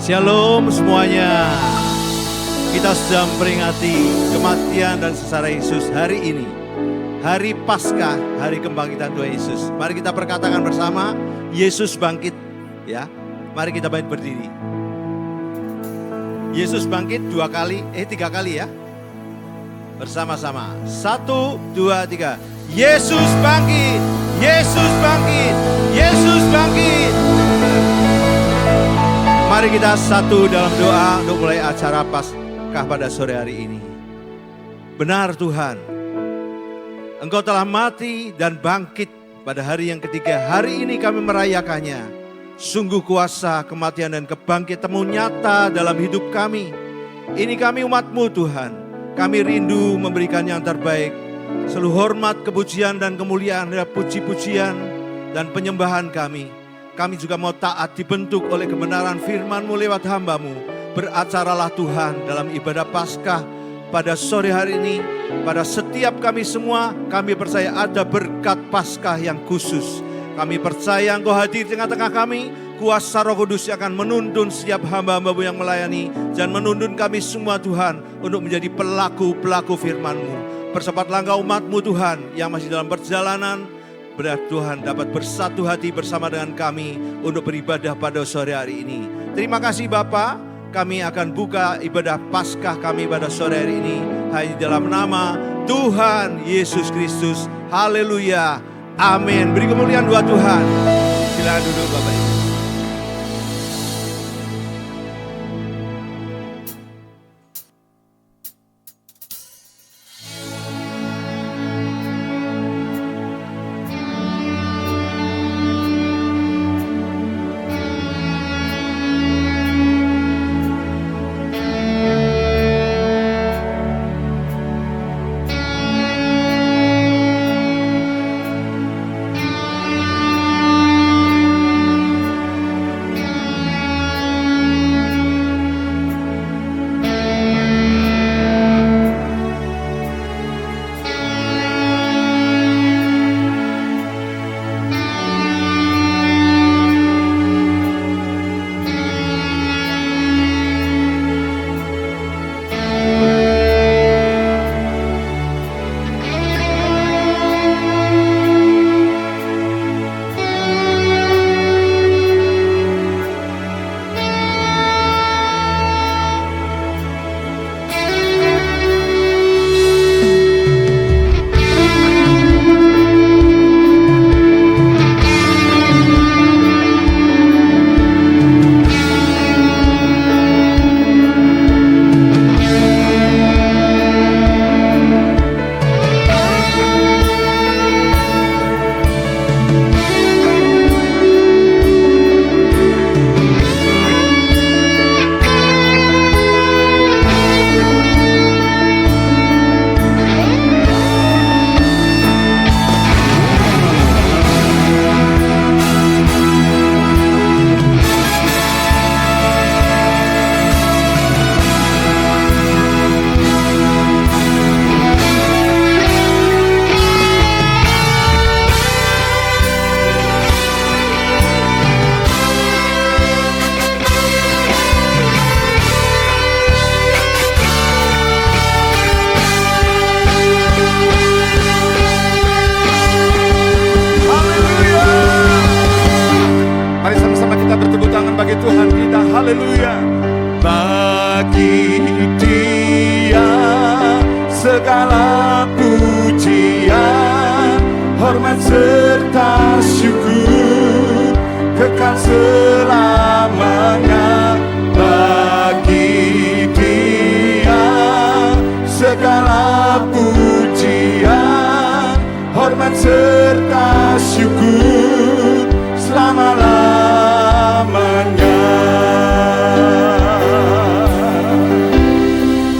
Shalom semuanya. Kita sedang memperingati kematian dan sengsara Yesus hari ini. Hari Paskah, hari kebangkitan Tuhan Yesus. Mari kita perkatakan bersama, Yesus bangkit. Ya, mari kita berdiri. Yesus bangkit 3 kali ya. Bersama-sama. 1, 2, 3. Yesus bangkit. Yesus bangkit. Yesus bangkit. Mari kita satu dalam doa untuk mulai acara Paskah pada sore hari ini. Benar Tuhan, Engkau telah mati dan bangkit pada hari yang ketiga. Hari ini kami merayakannya. Sungguh kuasa kematian dan kebangkitan-Mu nyata dalam hidup kami. Ini kami umat-Mu Tuhan. Kami rindu memberikan yang terbaik. Seluruh hormat, kepujian dan kemuliaan, puji-pujian dan penyembahan kami. Kami juga mau taat dibentuk oleh kebenaran firman-Mu lewat hamba-Mu. Beracaralah Tuhan dalam ibadah Paskah pada sore hari ini. Pada setiap kami semua, kami percaya ada berkat Paskah yang khusus. Kami percaya Engkau hadir di tengah-tengah kami. Kuasa Roh Kudus yang akan menuntun setiap hamba-hamba-Mu yang melayani. Dan menuntun kami semua Tuhan untuk menjadi pelaku-pelaku firman-Mu. Persempatlah Engkau umat-Mu Tuhan yang masih dalam perjalanan. Benar Tuhan dapat bersatu hati bersama dengan kami untuk beribadah pada sore hari ini. Terima kasih Bapa, kami akan buka ibadah Paskah kami pada sore hari ini hanya dalam nama Tuhan Yesus Kristus. Haleluya, amin. Beri kemuliaan buat Tuhan. Silakan duduk Bapak Ibu. haleluya. Bagi Dia segala pujian, hormat serta syukur kekal selamanya. Bagi Dia segala pujian, hormat serta syukur selama-lamanya.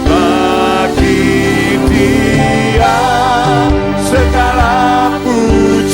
Bagi Dia segala pujian,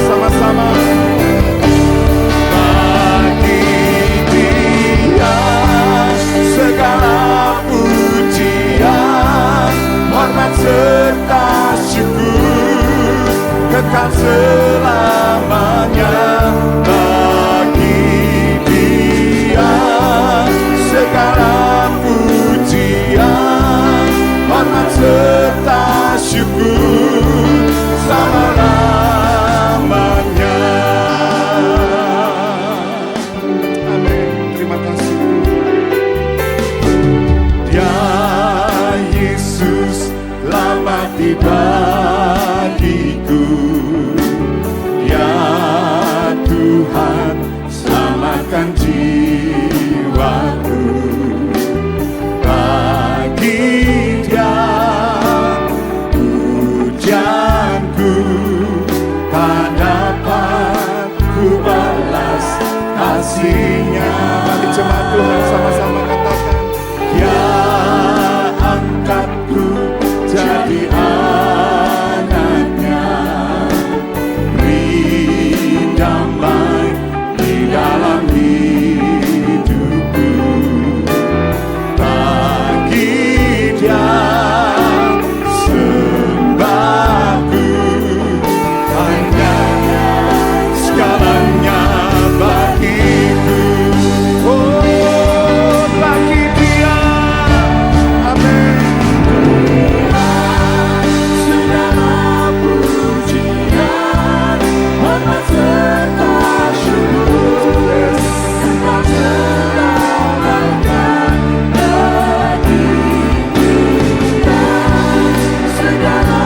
bersama-sama. Bagi Dia segala pujian, hormat serta syukur kekal selamanya. Bagi Dia segala pujian, hormat serta syukur selama-lamanya. Amin. Terima kasih. Dia Yesus telah mati bagiku. Ya Tuhan, selamatkan jiwaku. Bagi Dia pujianku, tak dapat ku balas kasih-Nya. Mari jemaat Tuhan sama-sama katakan, Dia angkatku jadi anak-Nya, beri damai di dalam hidupku. Bagi Dia sembahku, hanya segalanya bagiku. Oh, bagi Dia, amin. Segala pujian, hormat serta syukur kekal selamanya. Bagi Dia segala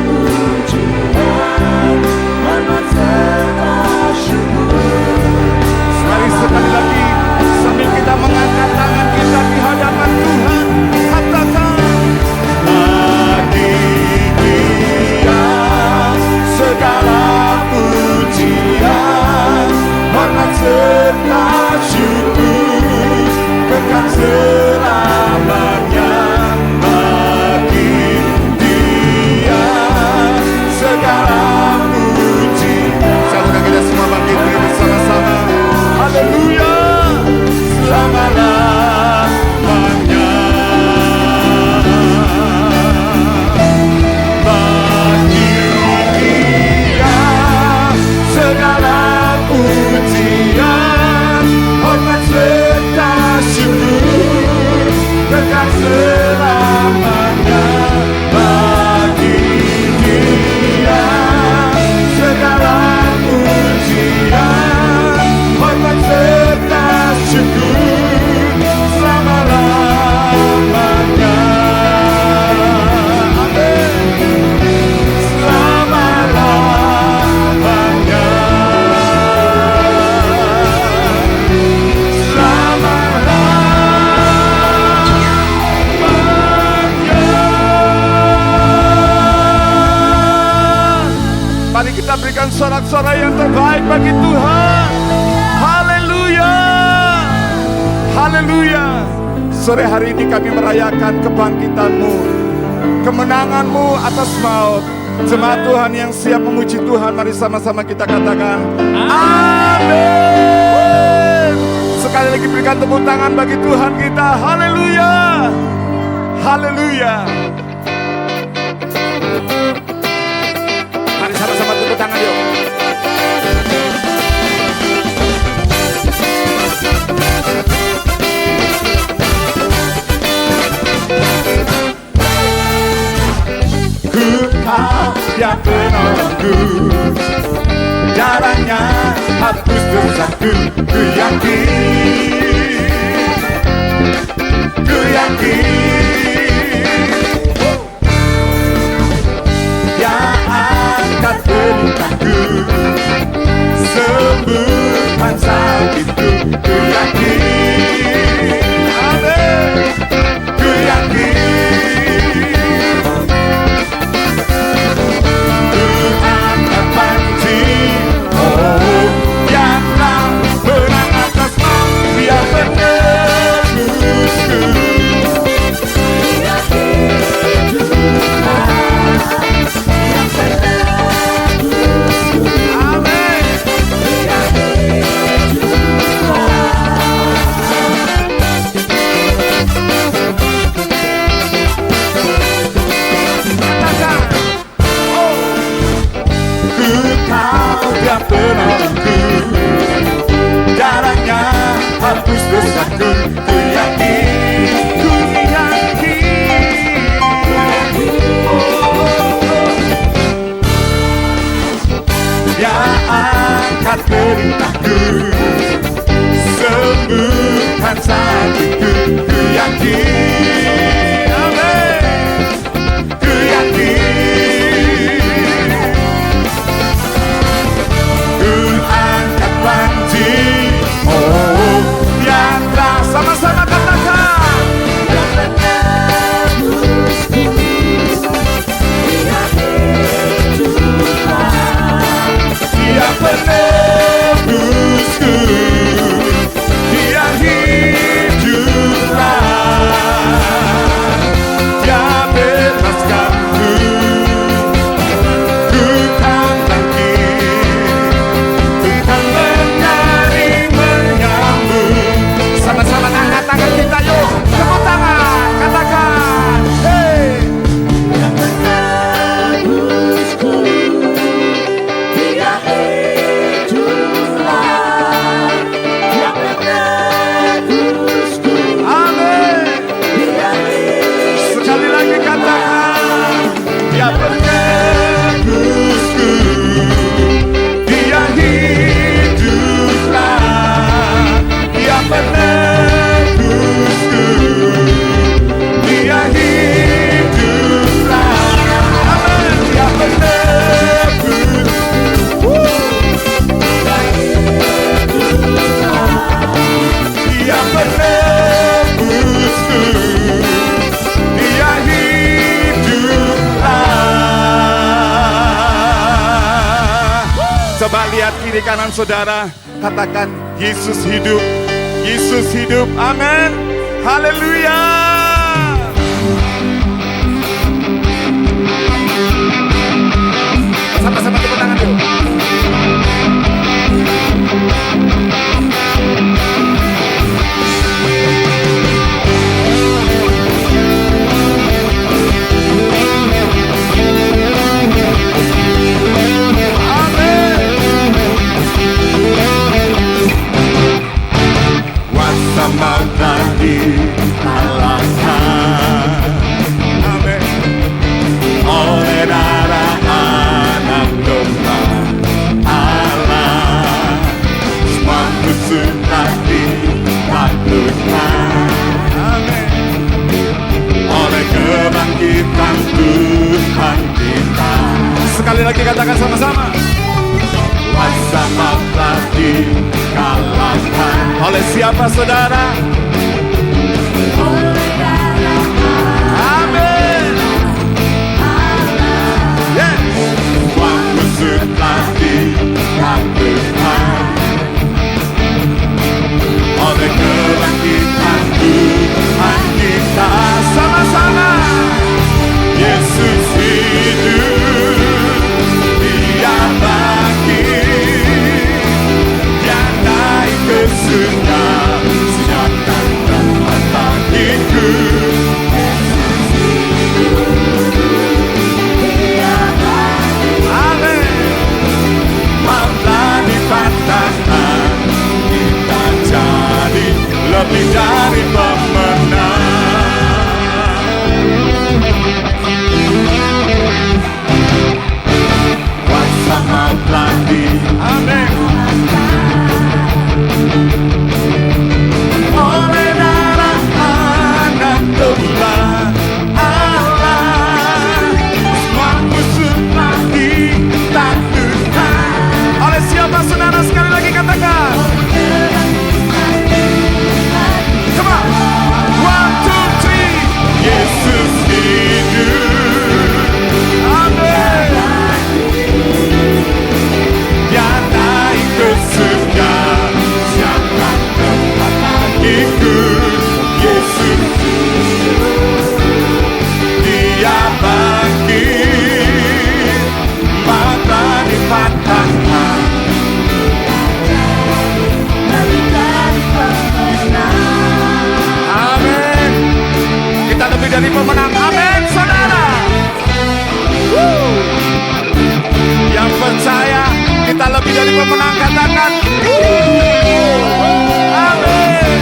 pujian, hormat serta syukur. Mari sekali lagi sambil kita mengangkat tangan kita di hadapan Tuhan, katakan, bagi Dia segala pujian, hormat serta syukur kekal selamanya. Bagi Dia segala pujian. Salurkan kita semua bangkit bersama-sama. Haleluya, selama-lamanya. Bagi Dia segala pujian, hormat serta syukur kekal selamanya. Bagi Dia segala pujian, hormat serta syukur selama-lamanya. Amin. Selama-lamanya. Mari kita berikan sorak-sorai yang terbaik bagi Tuhan. Haleluya. Haleluya. Sore hari ini kami merayakan kebangkitan-Mu, kemenangan-Mu atas maut. Jemaat Tuhan yang siap memuji Tuhan, mari sama-sama kita katakan amin. Sekali lagi berikan tepuk tangan bagi Tuhan kita. Haleluya. Haleluya. Mari sama-sama tepuk tangan yuk. Kau yang penolongku, darahnya hapus dosaku. Ku yakin Dia angkat deritaku, sembuhkan sakitku. Ku yakin, amin. Ku yakin Tuhan akan yang menang atas maut. Biar menembusku lihat kiri kanan saudara, katakan Yesus hidup, Yesus hidup, amin, haleluya. Sama-sama tepuk tangan yuk. Maut telah dikalahkan, amin, oleh darah Anak Domba Allah. Semua musuh telah ditaklukkan, amin, oleh kebangkitan Tuhan kita. Sekali lagi katakan sama-sama. Kuasa maut telah dikalahkan. Oleh siapa saudara? Oleh darah amin. Yes. Semua musuh telah ditaklukkan oleh kebangkitan Tuhan kita. Sama-sama. Yesus hidup, Dia bangkit, Dia naik ke surga, siapkan tempat bagiku. Yesus hidup, Dia bangkit, amin. Mautlah dipatahkan, kita jadi lebih dari pemenang. Kuasa maut telah amin. Oleh darah Anak Domba Allah, semua musuh telah ditaklukkan. Oleh siapa saudara? Sekali lagi katakan. Come on. 1, 2, 3. Yesus hidup, amin. Dia naik ke surga, siapkan tempat bagiku. Yesus hidup, Dia bangkit, mata dipatahkan, amin. Kita lebih dari pemenang, amin saudara. Yang percaya kita lebih dari pemenang, katakan amin.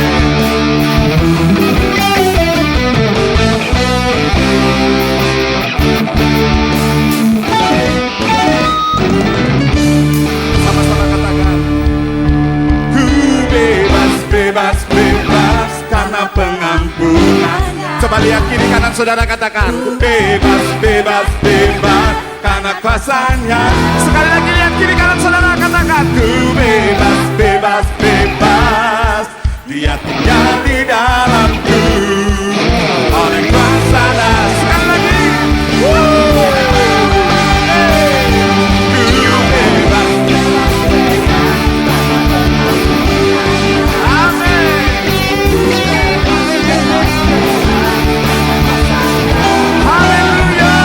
Sama-sama katakan, ku bebas, bebas, bebas karena pengampunan. Coba lihat kiri kanan saudara, katakan ku bebas, bebas, bebas karena kuasanya. Sekali lagi lihat kiri kanan saudara, katakan ku bebas, bebas, bebas. Dia tinggal di dalamku oleh kuasa dan sekali lagi. Ku bebas, amin. Haleluya.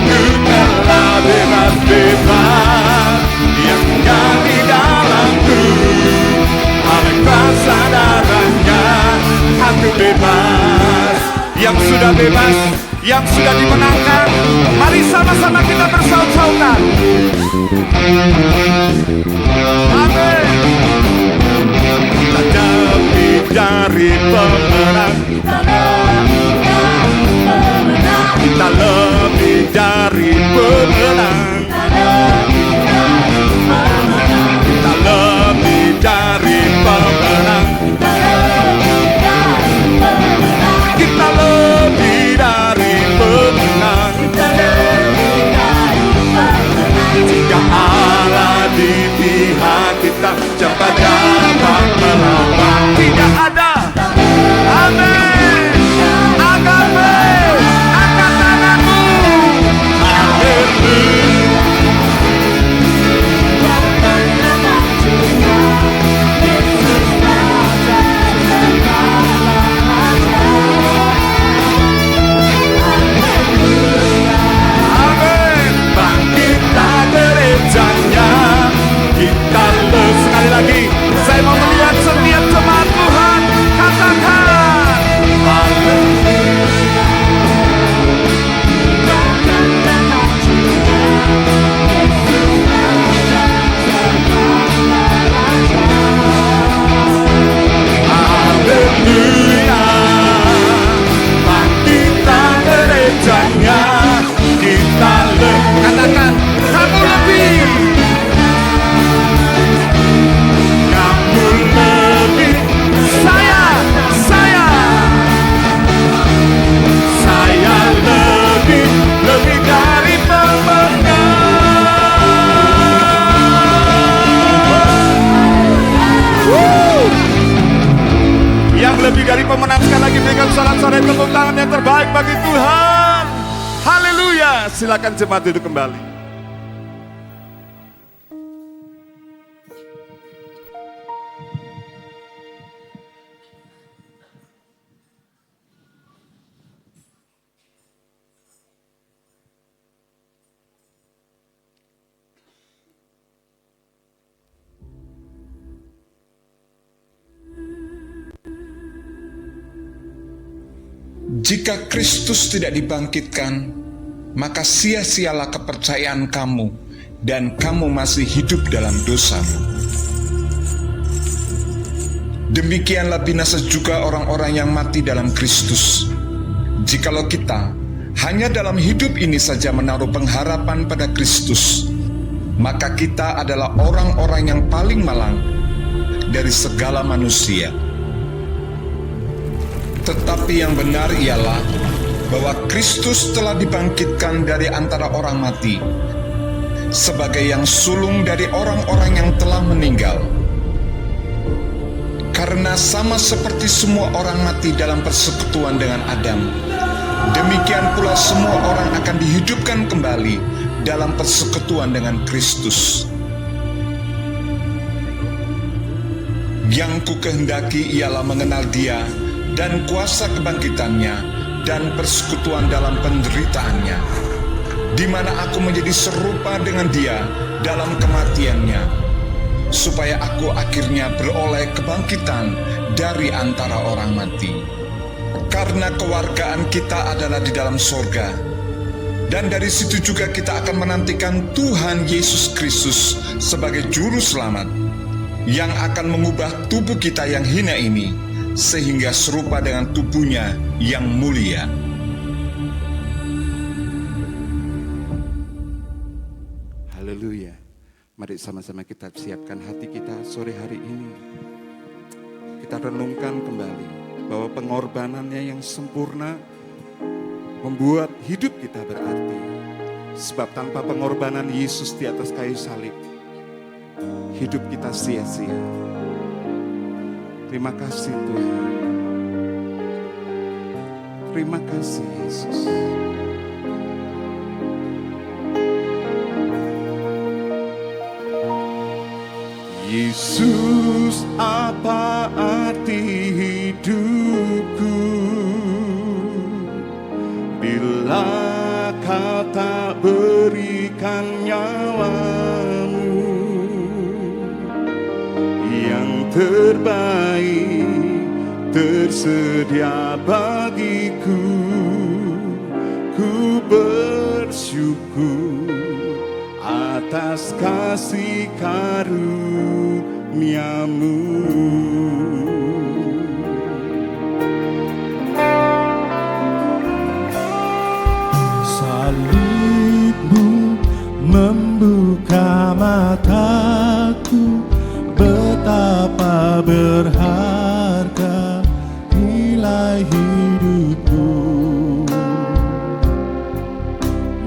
Ku telah bebas, bebas. Dia tinggal di dalamku oleh kuasa darahnya. Aku bebas. Yang sudah bebas, yang sudah dimenangkan, mari sama-sama kita bersaut-sautan. Amin. Kita lebih dari pemenang, kita lebih dari pemenang, kita lebih dari pemenang, kita lebih dari pemenang. Jika Allah di pihak kita, siapa dapat melawan? Tidak ada, amin. Tuhan, yang terbaik bagi Tuhan. Haleluya. Silakan jemaat duduk kembali. Jika Kristus tidak dibangkitkan, maka sia-sialah kepercayaan kamu dan kamu masih hidup dalam dosamu. Demikianlah binasa juga orang-orang yang mati dalam Kristus. Jikalau kita hanya dalam hidup ini saja menaruh pengharapan pada Kristus, maka kita adalah orang-orang yang paling malang dari segala manusia. Tetapi yang benar ialah bahwa Kristus telah dibangkitkan dari antara orang mati sebagai yang sulung dari orang-orang yang telah meninggal. Karena sama seperti semua orang mati dalam persekutuan dengan Adam, demikian pula semua orang akan dihidupkan kembali dalam persekutuan dengan Kristus. Yang ku kehendaki ialah mengenal Dia dan kuasa kebangkitannya dan persekutuan dalam penderitaannya, di mana aku menjadi serupa dengan Dia dalam kematiannya, supaya aku akhirnya beroleh kebangkitan dari antara orang mati. Karena kewargaan kita adalah di dalam sorga, dan dari situ juga kita akan menantikan Tuhan Yesus Kristus sebagai juru selamat, yang akan mengubah tubuh kita yang hina ini sehingga serupa dengan tubuhnya yang mulia. Haleluya. Mari sama-sama kita siapkan hati kita sore hari ini. Kita renungkan kembali bahwa pengorbanannya yang sempurna membuat hidup kita berarti. Sebab tanpa pengorbanan Yesus di atas kayu salib, hidup kita sia-sia. Terima kasih Tuhan. Terima kasih Yesus. Yesus, apa arti hidupku bila Kau tak berikan nyawamu yang terbaik tersedia bagiku. Ku bersyukur atas kasih karunia-Mu. Salib-Mu membuka mataku, betapa berharga nilai hidupku.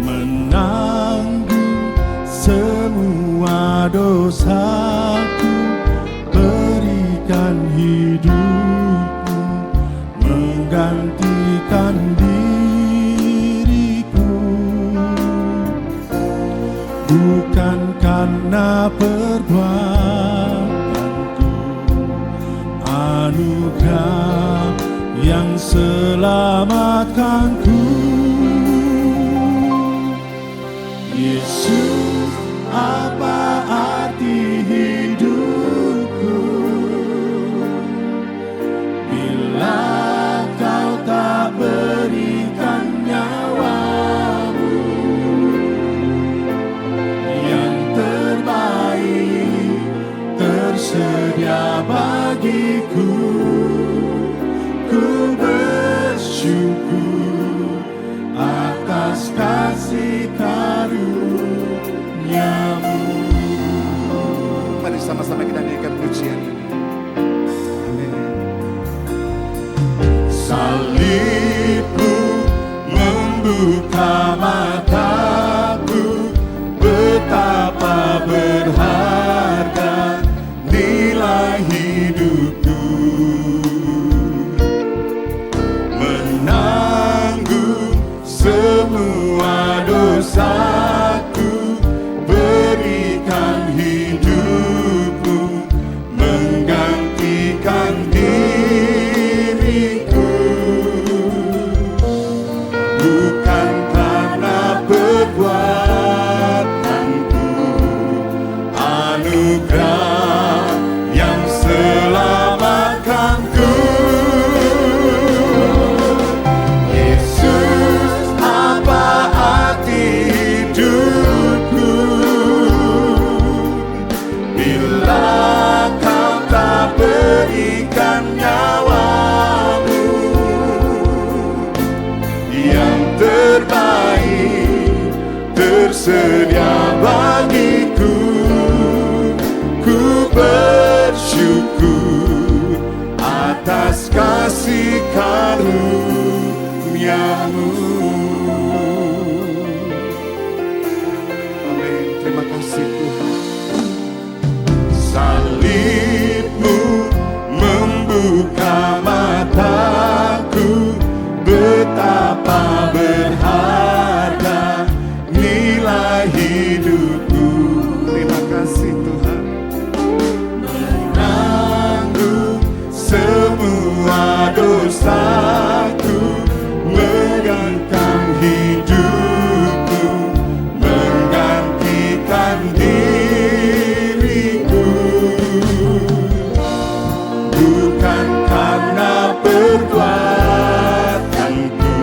Menanggung semua dosaku, berikan hidupmu, menggantikan diriku. Bukan karena perbuatanku, anugerah yang selamatkanku. Yesus, apa arti hidupku bila Kau tak berikan nyawa-Mu yang terbaik tersedia bagiku. Ku bersyukur atas kasih karunia-Mu. Mari sama-sama kita nyanyikan pujian ini. Amin. Salib-Mu membuka mataku, betapa berharga nilai hidupku. Menang tersedia bagiku. Ku bersyukur atas kasih karunia-Mu. Amin. Terima kasih Tuhan. Salib-Mu membuka mataku, betapa berharga nilai hidupku. Terima kasih Tuhan. Menanggung semua dosaku, menggantikan hidupku, menggantikan diriku. Bukan karena perbuatanku,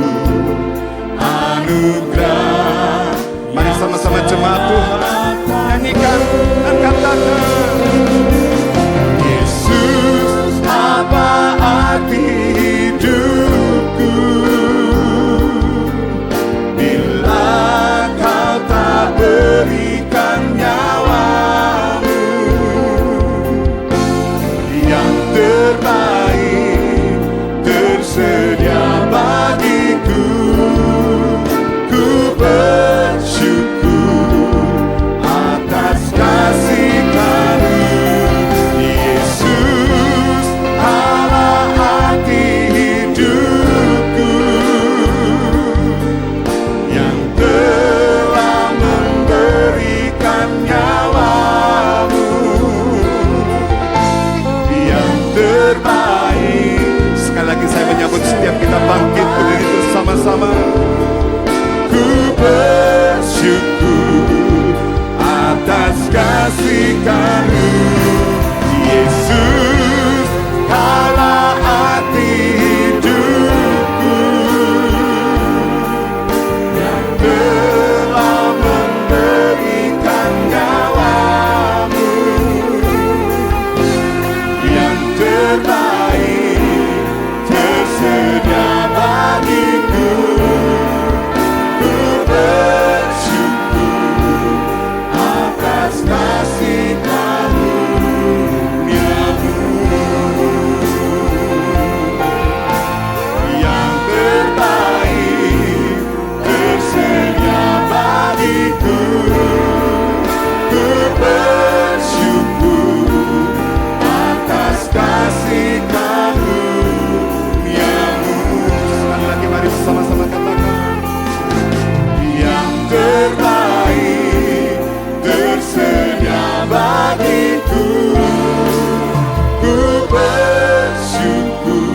anugerah. Mari sama-sama jemaat Tuhan nyanyikan dan katakan, Yesus, apa arti hidupku bila Kau tak berikan nyawa-Mu yang terbaik tersedia bagiku. Ku bersyukur atas kasih karunia Yesus, Allah arti hidupku yang telah memberikan nyawa-Mu yang terbaik. sekali lagi saya menyambut setiap kita bangkit berdiri bersama-sama. Ku bersyukur atas kasih karunia Yesus, Allah arti hidupku yang telah memberikan nyawa-Mu yang terbaik tersedia bagiku. Ku bersyukur atas kasih karunia-Mu yang terbaik tersedia bagiku. Ku bersyukur atas kasih karunia-Mu. Sekali lagi mari sama-sama katakan, Yang terbaik tersedia bagiku. Ku bersyukur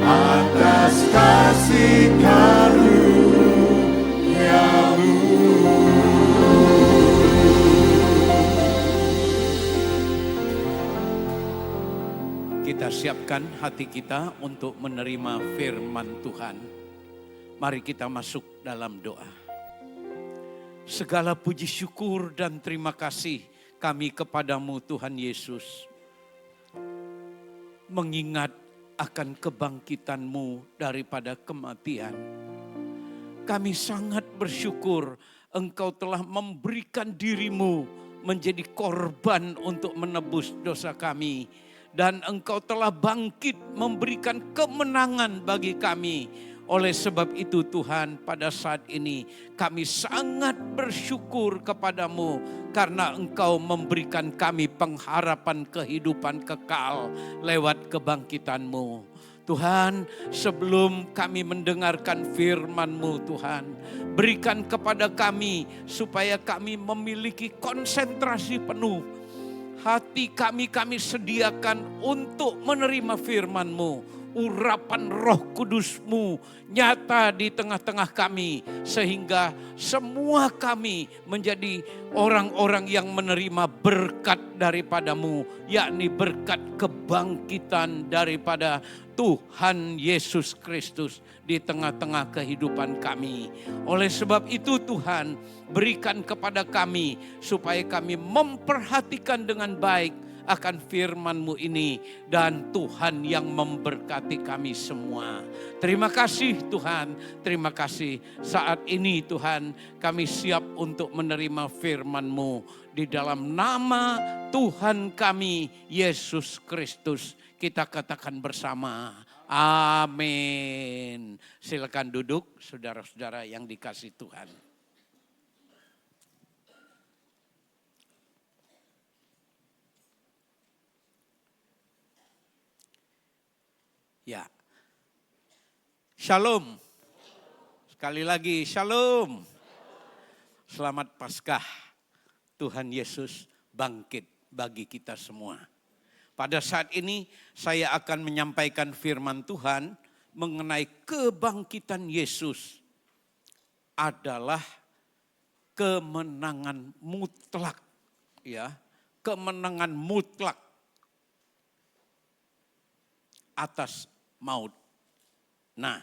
atas kasih karunia-Mu. Kita siapkan hati kita untuk menerima firman Tuhan. Mari kita masuk dalam doa. Segala puji syukur dan terima kasih kami kepadamu Tuhan Yesus. Mengingat akan kebangkitan-Mu daripada kematian. Kami sangat bersyukur Engkau telah memberikan diri-Mu menjadi korban untuk menebus dosa kami. Dan Engkau telah bangkit memberikan kemenangan bagi kami. Oleh sebab itu Tuhan, pada saat ini kami sangat bersyukur kepadamu karena Engkau memberikan kami pengharapan kehidupan kekal lewat kebangkitan-Mu. Tuhan, sebelum kami mendengarkan firman-Mu Tuhan, berikan kepada kami supaya kami memiliki konsentrasi penuh. Hati kami sediakan untuk menerima firman-Mu. Urapan Roh Kudus-Mu nyata di tengah-tengah kami. Sehingga semua kami menjadi orang-orang yang menerima berkat daripada-Mu. Yakni berkat kebangkitan daripada Tuhan Yesus Kristus di tengah-tengah kehidupan kami. Oleh sebab itu Tuhan, berikan kepada kami supaya kami memperhatikan dengan baik akan firman-Mu ini. Dan Tuhan yang memberkati kami semua. Terima kasih Tuhan, terima kasih. Saat ini Tuhan kami siap untuk menerima firman-Mu. Di dalam nama Tuhan kami, Yesus Kristus. Kita katakan bersama, amin. Silakan duduk saudara-saudara yang dikasih Tuhan. Ya, shalom. Sekali lagi, shalom. Selamat Paskah. Tuhan Yesus bangkit bagi kita semua. Pada saat ini saya akan menyampaikan firman Tuhan mengenai kebangkitan Yesus adalah kemenangan mutlak. Ya, kemenangan mutlak atas maut. Nah,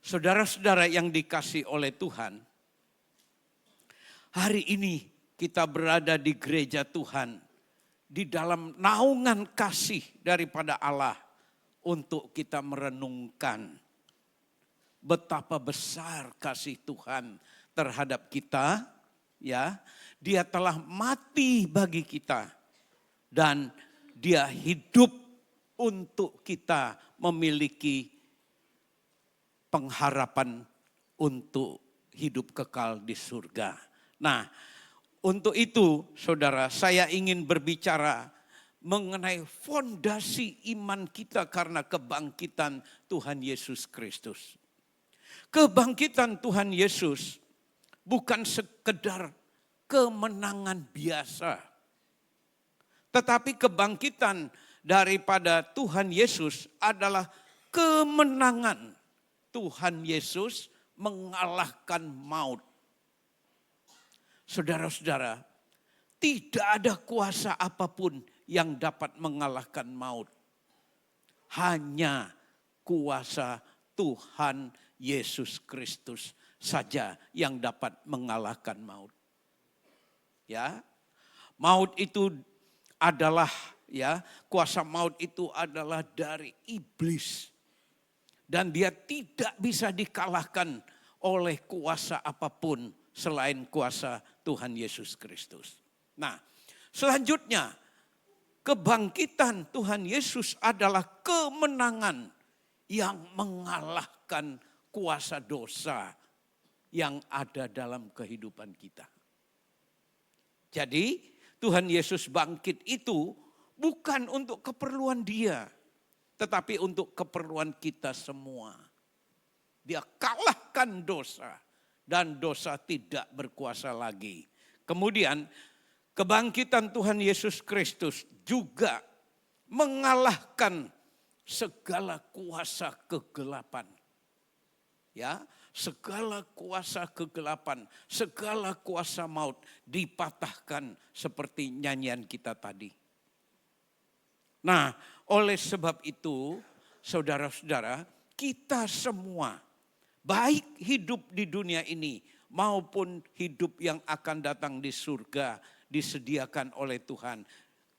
saudara-saudara yang dikasih oleh Tuhan, hari ini kita berada di gereja Tuhan, di dalam naungan kasih daripada Allah untuk kita merenungkan betapa besar kasih Tuhan terhadap kita, ya. Dia telah mati bagi kita dan Dia hidup untuk kita memiliki pengharapan untuk hidup kekal di surga. Nah, untuk itu saudara, saya ingin berbicara mengenai fondasi iman kita karena kebangkitan Tuhan Yesus Kristus. Kebangkitan Tuhan Yesus bukan sekedar kemenangan biasa, tetapi kebangkitan daripada Tuhan Yesus adalah kemenangan. Tuhan Yesus mengalahkan maut. Saudara-saudara, tidak ada kuasa apapun yang dapat mengalahkan maut. Hanya kuasa Tuhan Yesus Kristus saja yang dapat mengalahkan maut. Ya, maut itu adalah, ya, kuasa maut itu adalah dari iblis. Dan dia tidak bisa dikalahkan oleh kuasa apapun selain kuasa Tuhan Yesus Kristus. Nah, selanjutnya kebangkitan Tuhan Yesus adalah kemenangan yang mengalahkan kuasa dosa yang ada dalam kehidupan kita. Jadi Tuhan Yesus bangkit itu bukan untuk keperluan Dia, tetapi untuk keperluan kita semua. Dia kalahkan dosa dan dosa tidak berkuasa lagi. Kemudian kebangkitan Tuhan Yesus Kristus juga mengalahkan segala kuasa kegelapan. Ya, segala kuasa kegelapan, segala kuasa maut dipatahkan seperti nyanyian kita tadi. Nah, oleh sebab itu, saudara-saudara, kita semua, baik hidup di dunia ini maupun hidup yang akan datang di surga, disediakan oleh Tuhan,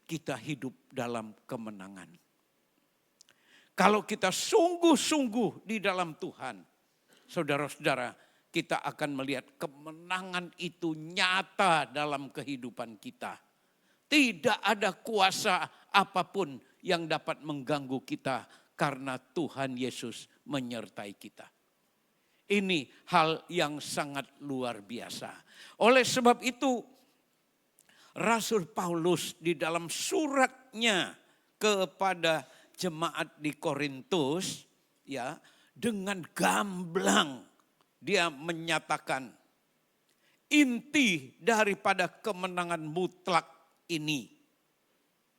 kita hidup dalam kemenangan. Kalau kita sungguh-sungguh di dalam Tuhan, saudara-saudara, kita akan melihat kemenangan itu nyata dalam kehidupan kita. Tidak ada kuasa apapun yang dapat mengganggu kita karena Tuhan Yesus menyertai kita. Ini hal yang sangat luar biasa. Oleh sebab itu, Rasul Paulus di dalam suratnya kepada jemaat di Korintus, ya, dengan gamblang dia menyatakan inti daripada kemenangan mutlak ini,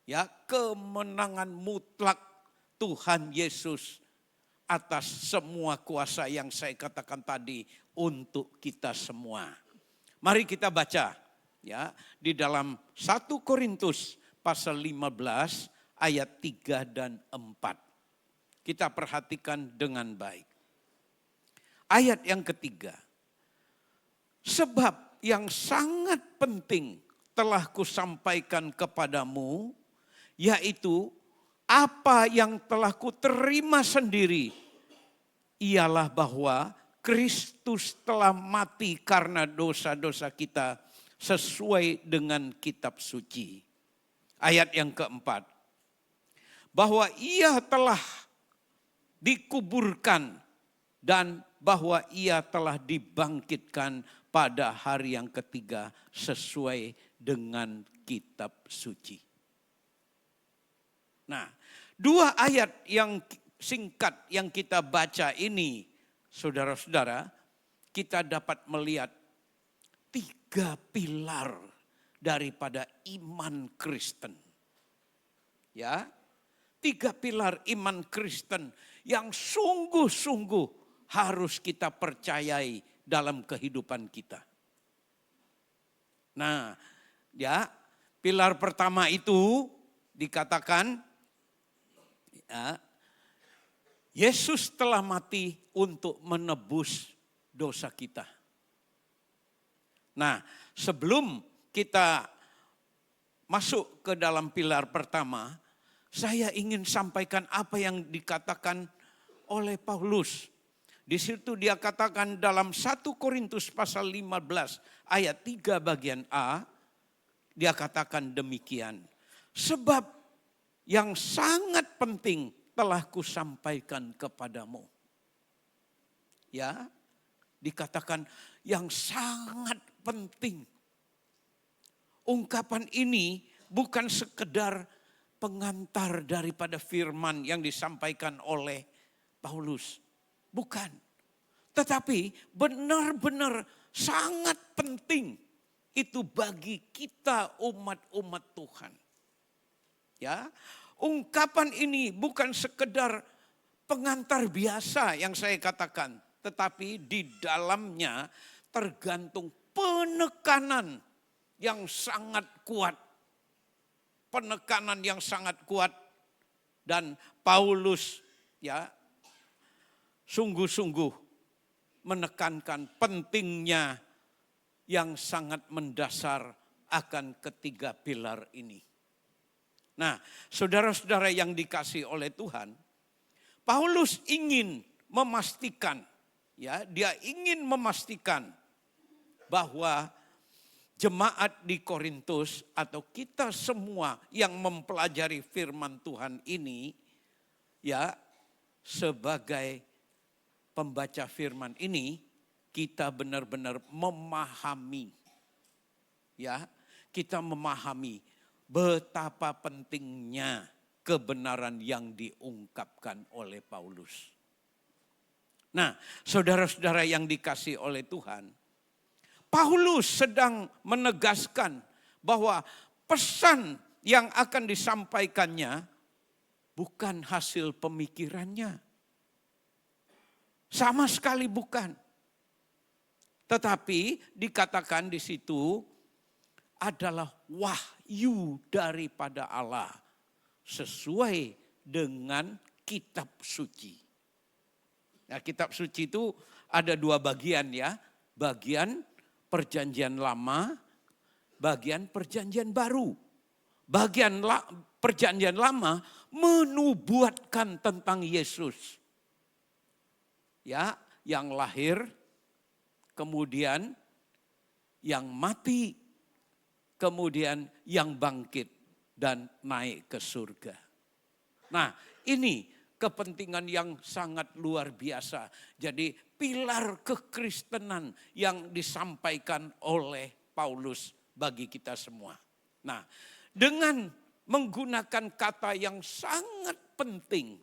ya, kemenangan mutlak Tuhan Yesus atas semua kuasa yang saya katakan tadi untuk kita semua. Mari kita baca, ya, di dalam 1 Korintus pasal 15 ayat 3 dan 4. Kita perhatikan dengan baik. Ayat yang ketiga. Sebab yang sangat penting telah kusampaikan kepadamu, yaitu apa yang telah kuterima sendiri, ialah bahwa Kristus telah mati karena dosa-dosa kita sesuai dengan kitab suci. Ayat yang keempat, bahwa ia telah dikuburkan dan bahwa ia telah dibangkitkan pada hari yang ketiga sesuai dengan kitab suci. Nah, dua ayat yang singkat yang kita baca ini, saudara-saudara, kita dapat melihat tiga pilar daripada iman Kristen. Ya, tiga pilar iman Kristen yang sungguh-sungguh harus kita percayai dalam kehidupan kita. Nah, ya, pilar pertama itu dikatakan ya, Yesus telah mati untuk menebus dosa kita. Nah, sebelum kita masuk ke dalam pilar pertama, saya ingin sampaikan apa yang dikatakan oleh Paulus. Di situ dia katakan dalam 1 Korintus pasal 15 ayat 3 bagian A, dia katakan demikian. Sebab yang sangat penting telah kusampaikan kepadamu. Ya, dikatakan yang sangat penting. Ungkapan ini bukan sekedar pengantar daripada firman yang disampaikan oleh Paulus. Bukan. Tetapi benar-benar sangat penting itu bagi kita umat-umat Tuhan. Ya, ungkapan ini bukan sekedar pengantar biasa yang saya katakan, tetapi di dalamnya tergantung penekanan yang sangat kuat. Penekanan yang sangat kuat, dan Paulus ya sungguh-sungguh menekankan pentingnya yang sangat mendasar akan ketiga pilar ini. Nah, saudara-saudara yang dikasihi oleh Tuhan, Paulus ingin memastikan, ya, dia ingin memastikan bahwa jemaat di Korintus atau kita semua yang mempelajari firman Tuhan ini, ya, sebagai pembaca firman ini, kita benar-benar memahami, ya, kita memahami betapa pentingnya kebenaran yang diungkapkan oleh Paulus. Nah, saudara-saudara yang dikasihi oleh Tuhan, Paulus sedang menegaskan bahwa pesan yang akan disampaikannya bukan hasil pemikirannya. Sama sekali bukan. Tetapi dikatakan di situ adalah wahyu daripada Allah sesuai dengan kitab suci. Nah, kitab suci itu ada dua bagian ya. Bagian perjanjian lama, bagian perjanjian baru. Bagian perjanjian lama menubuatkan tentang Yesus. Ya, yang lahir, kemudian yang mati, kemudian yang bangkit dan naik ke surga. Nah, ini kepentingan yang sangat luar biasa. Jadi pilar kekristenan yang disampaikan oleh Paulus bagi kita semua. Nah, dengan menggunakan kata yang sangat penting,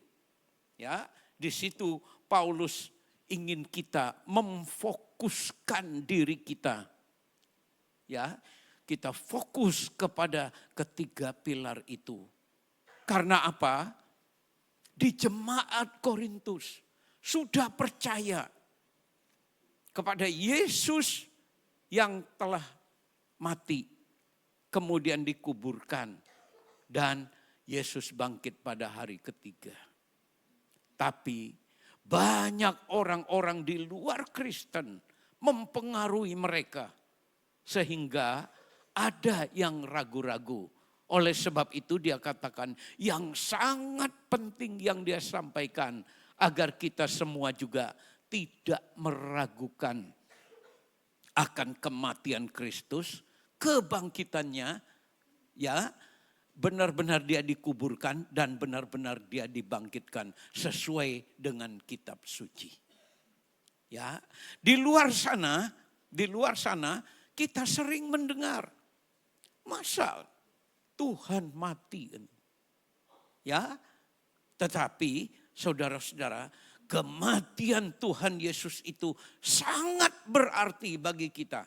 ya, di situ Paulus ingin kita memfokuskan diri kita. Ya, kita fokus kepada ketiga pilar itu. Karena apa? Di jemaat Korintus sudah percaya kepada Yesus yang telah mati, kemudian dikuburkan, dan Yesus bangkit pada hari ketiga. Tapi banyak orang-orang di luar Kristen mempengaruhi mereka, sehingga ada yang ragu-ragu Oleh sebab itu dia katakan yang sangat penting yang dia sampaikan agar kita semua juga tidak meragukan akan kematian Kristus, kebangkitannya, ya, benar-benar dia dikuburkan dan benar-benar dia dibangkitkan sesuai dengan kitab suci. Ya, di luar sana kita sering mendengar, masa Tuhan mati? Ya, tetapi saudara-saudara, kematian Tuhan Yesus itu sangat berarti bagi kita.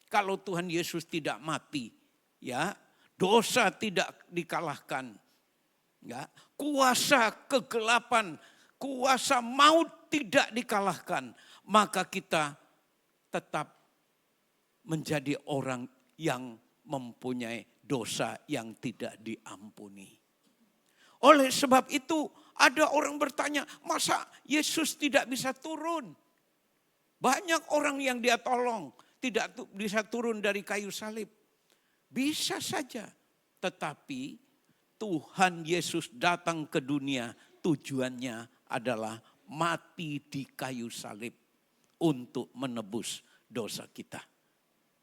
Kalau Tuhan Yesus tidak mati, ya, dosa tidak dikalahkan. Ya, kuasa kegelapan, kuasa maut tidak dikalahkan, maka kita tetap menjadi orang yang mempunyai dosa yang tidak diampuni. Oleh sebab itu ada orang bertanya, masa Yesus tidak bisa turun? Banyak orang yang dia tolong tidak bisa turun dari kayu salib. Bisa saja, tetapi Tuhan Yesus datang ke dunia tujuannya adalah mati di kayu salib untuk menebus dosa kita.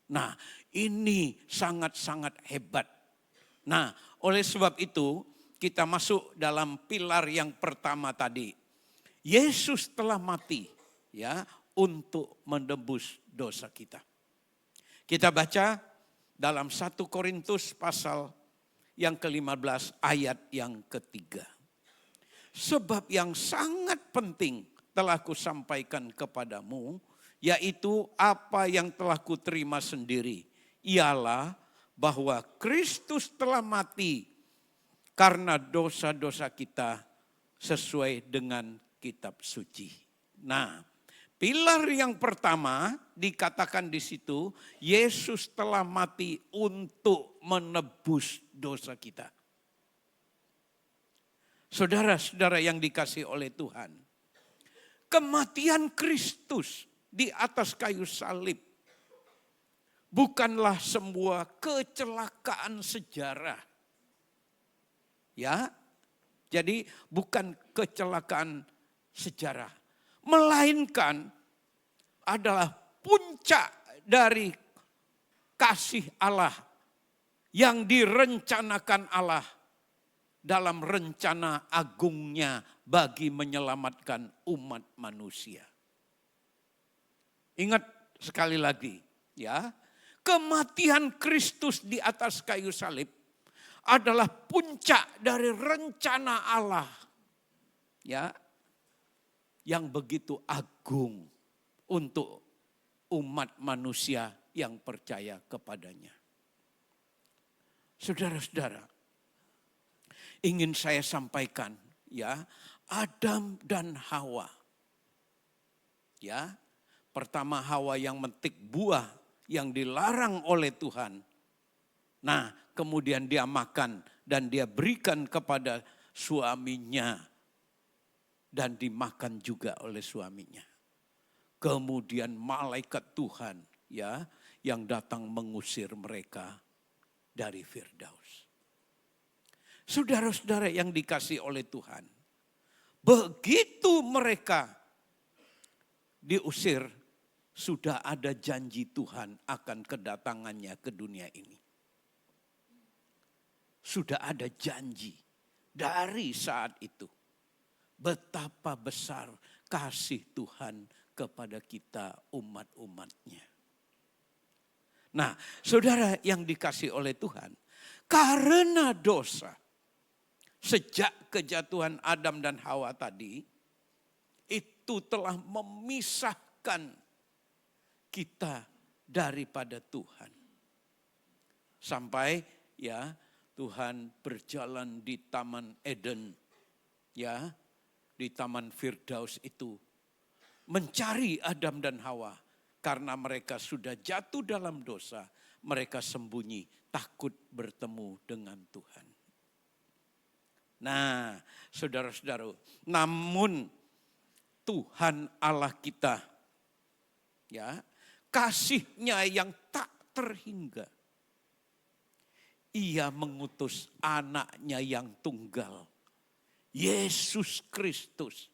Nah, ini sangat-sangat hebat. Nah, oleh sebab itu kita masuk dalam pilar yang pertama tadi. Yesus telah mati, ya, untuk menebus dosa kita. Kita baca dalam 1 Korintus pasal yang ke-15 ayat yang ketiga. Sebab yang sangat penting telah kusampaikan kepadamu, yaitu apa yang telah kuterima sendiri, ialah bahwa Kristus telah mati karena dosa-dosa kita sesuai dengan kitab suci. Nah, pilar yang pertama dikatakan di situ, Yesus telah mati untuk menebus dosa kita. Saudara-saudara yang dikasihi oleh Tuhan, kematian Kristus di atas kayu salib bukanlah sebuah kecelakaan sejarah. Ya, jadi bukan kecelakaan sejarah, melainkan adalah puncak dari kasih Allah yang direncanakan Allah dalam rencana agungnya bagi menyelamatkan umat manusia. Ingat sekali lagi, ya, kematian Kristus di atas kayu salib adalah puncak dari rencana Allah, ya, yang begitu agung untuk umat manusia yang percaya kepadanya. Saudara-saudara, ingin saya sampaikan, ya, Adam dan Hawa, ya, pertama Hawa yang memetik buah yang dilarang oleh Tuhan. Nah, kemudian dia makan dan dia berikan kepada suaminya dan dimakan juga oleh suaminya. Kemudian malaikat Tuhan, ya, yang datang mengusir mereka dari Firdaus. Saudara-saudara yang dikasihi oleh Tuhan, begitu mereka diusir, sudah ada janji Tuhan akan kedatangannya ke dunia ini. Sudah ada janji dari saat itu. Betapa besar kasih Tuhan kepada kita umat-umatnya. Nah, saudara yang dikasihi oleh Tuhan, karena dosa, sejak kejatuhan Adam dan Hawa tadi, itu telah memisahkan kita daripada Tuhan. Sampai, ya, Tuhan berjalan di Taman Eden, ya, di Taman Firdaus itu, mencari Adam dan Hawa. Karena mereka sudah jatuh dalam dosa, mereka sembunyi, takut bertemu dengan Tuhan. Nah, saudara-saudara, namun Tuhan Allah kita, ya, kasih-Nya yang tak terhingga, Ia mengutus anaknya yang tunggal, Yesus Kristus,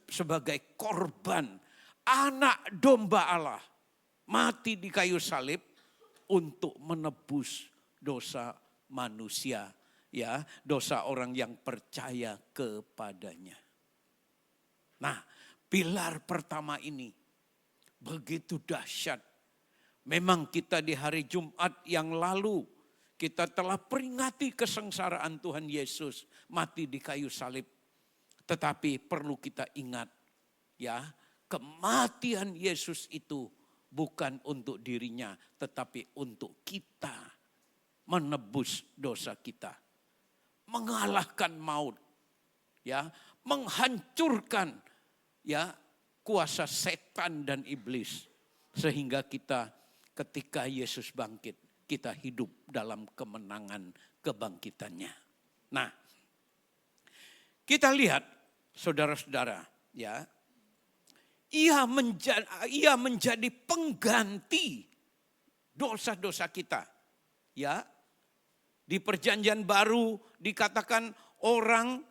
sebagai korban, anak domba Allah, mati di kayu salib untuk menebus dosa manusia, ya, dosa orang yang percaya kepadanya. Nah, pilar pertama ini begitu dahsyat. Memang kita di hari Jumat yang lalu kita telah peringati kesengsaraan Tuhan Yesus mati di kayu salib. Tetapi perlu kita ingat, ya, kematian Yesus itu bukan untuk dirinya, tetapi untuk kita, menebus dosa kita, mengalahkan maut, ya, menghancurkan, ya, kuasa setan dan iblis, sehingga kita ketika Yesus bangkit, kita hidup dalam kemenangan kebangkitannya. Nah, kita lihat saudara-saudara, ya, ia menjadi pengganti dosa-dosa kita. Ya, di Perjanjian Baru dikatakan orang,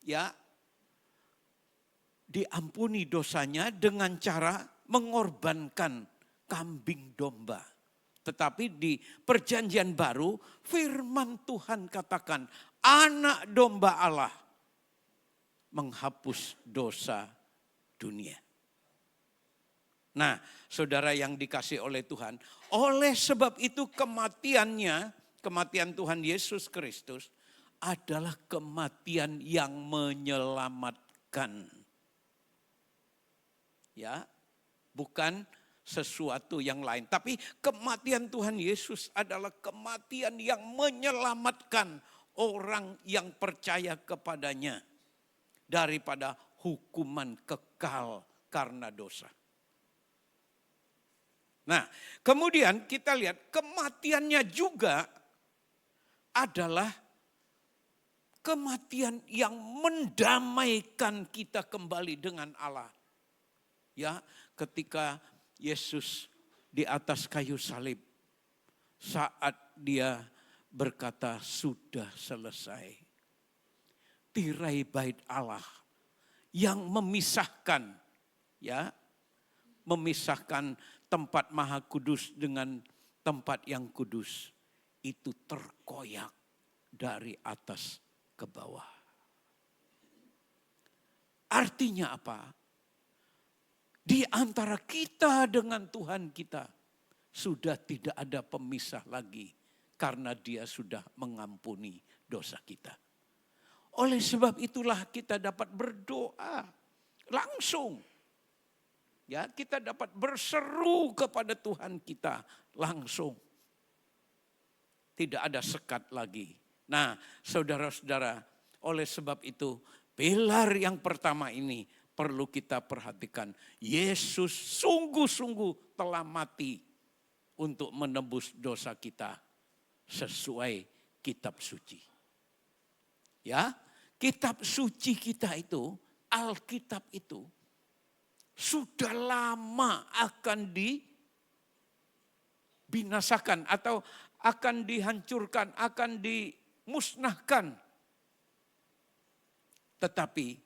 ya, diampuni dosanya dengan cara mengorbankan kambing domba. Tetapi di Perjanjian Baru firman Tuhan katakan anak domba Allah menghapus dosa dunia. Nah, saudara yang dikasih oleh Tuhan, oleh sebab itu kematian Tuhan Yesus Kristus adalah kematian yang menyelamatkan. Ya, bukan sesuatu yang lain. Tapi kematian Tuhan Yesus adalah kematian yang menyelamatkan orang yang percaya kepadanya daripada hukuman kekal karena dosa. Nah, kemudian kita lihat kematiannya juga adalah kematian yang mendamaikan kita kembali dengan Allah. Ya, ketika Yesus di atas kayu salib, saat dia berkata sudah selesai. Tirai bait Allah yang memisahkan, ya, memisahkan tempat maha kudus dengan tempat yang kudus itu terkoyak dari atas ke bawah. Artinya apa? Di antara kita dengan Tuhan kita sudah tidak ada pemisah lagi karena Dia sudah mengampuni dosa kita. Oleh sebab itulah kita dapat berdoa langsung. Ya, kita dapat berseru kepada Tuhan kita langsung. Tidak ada sekat lagi. Nah, saudara-saudara, oleh sebab itu pilar yang pertama ini perlu kita perhatikan. Yesus sungguh-sungguh telah mati untuk menebus dosa kita sesuai kitab suci. Ya, kitab suci kita itu, Alkitab itu sudah lama akan dibinasakan atau akan dihancurkan, akan dimusnahkan. Tetapi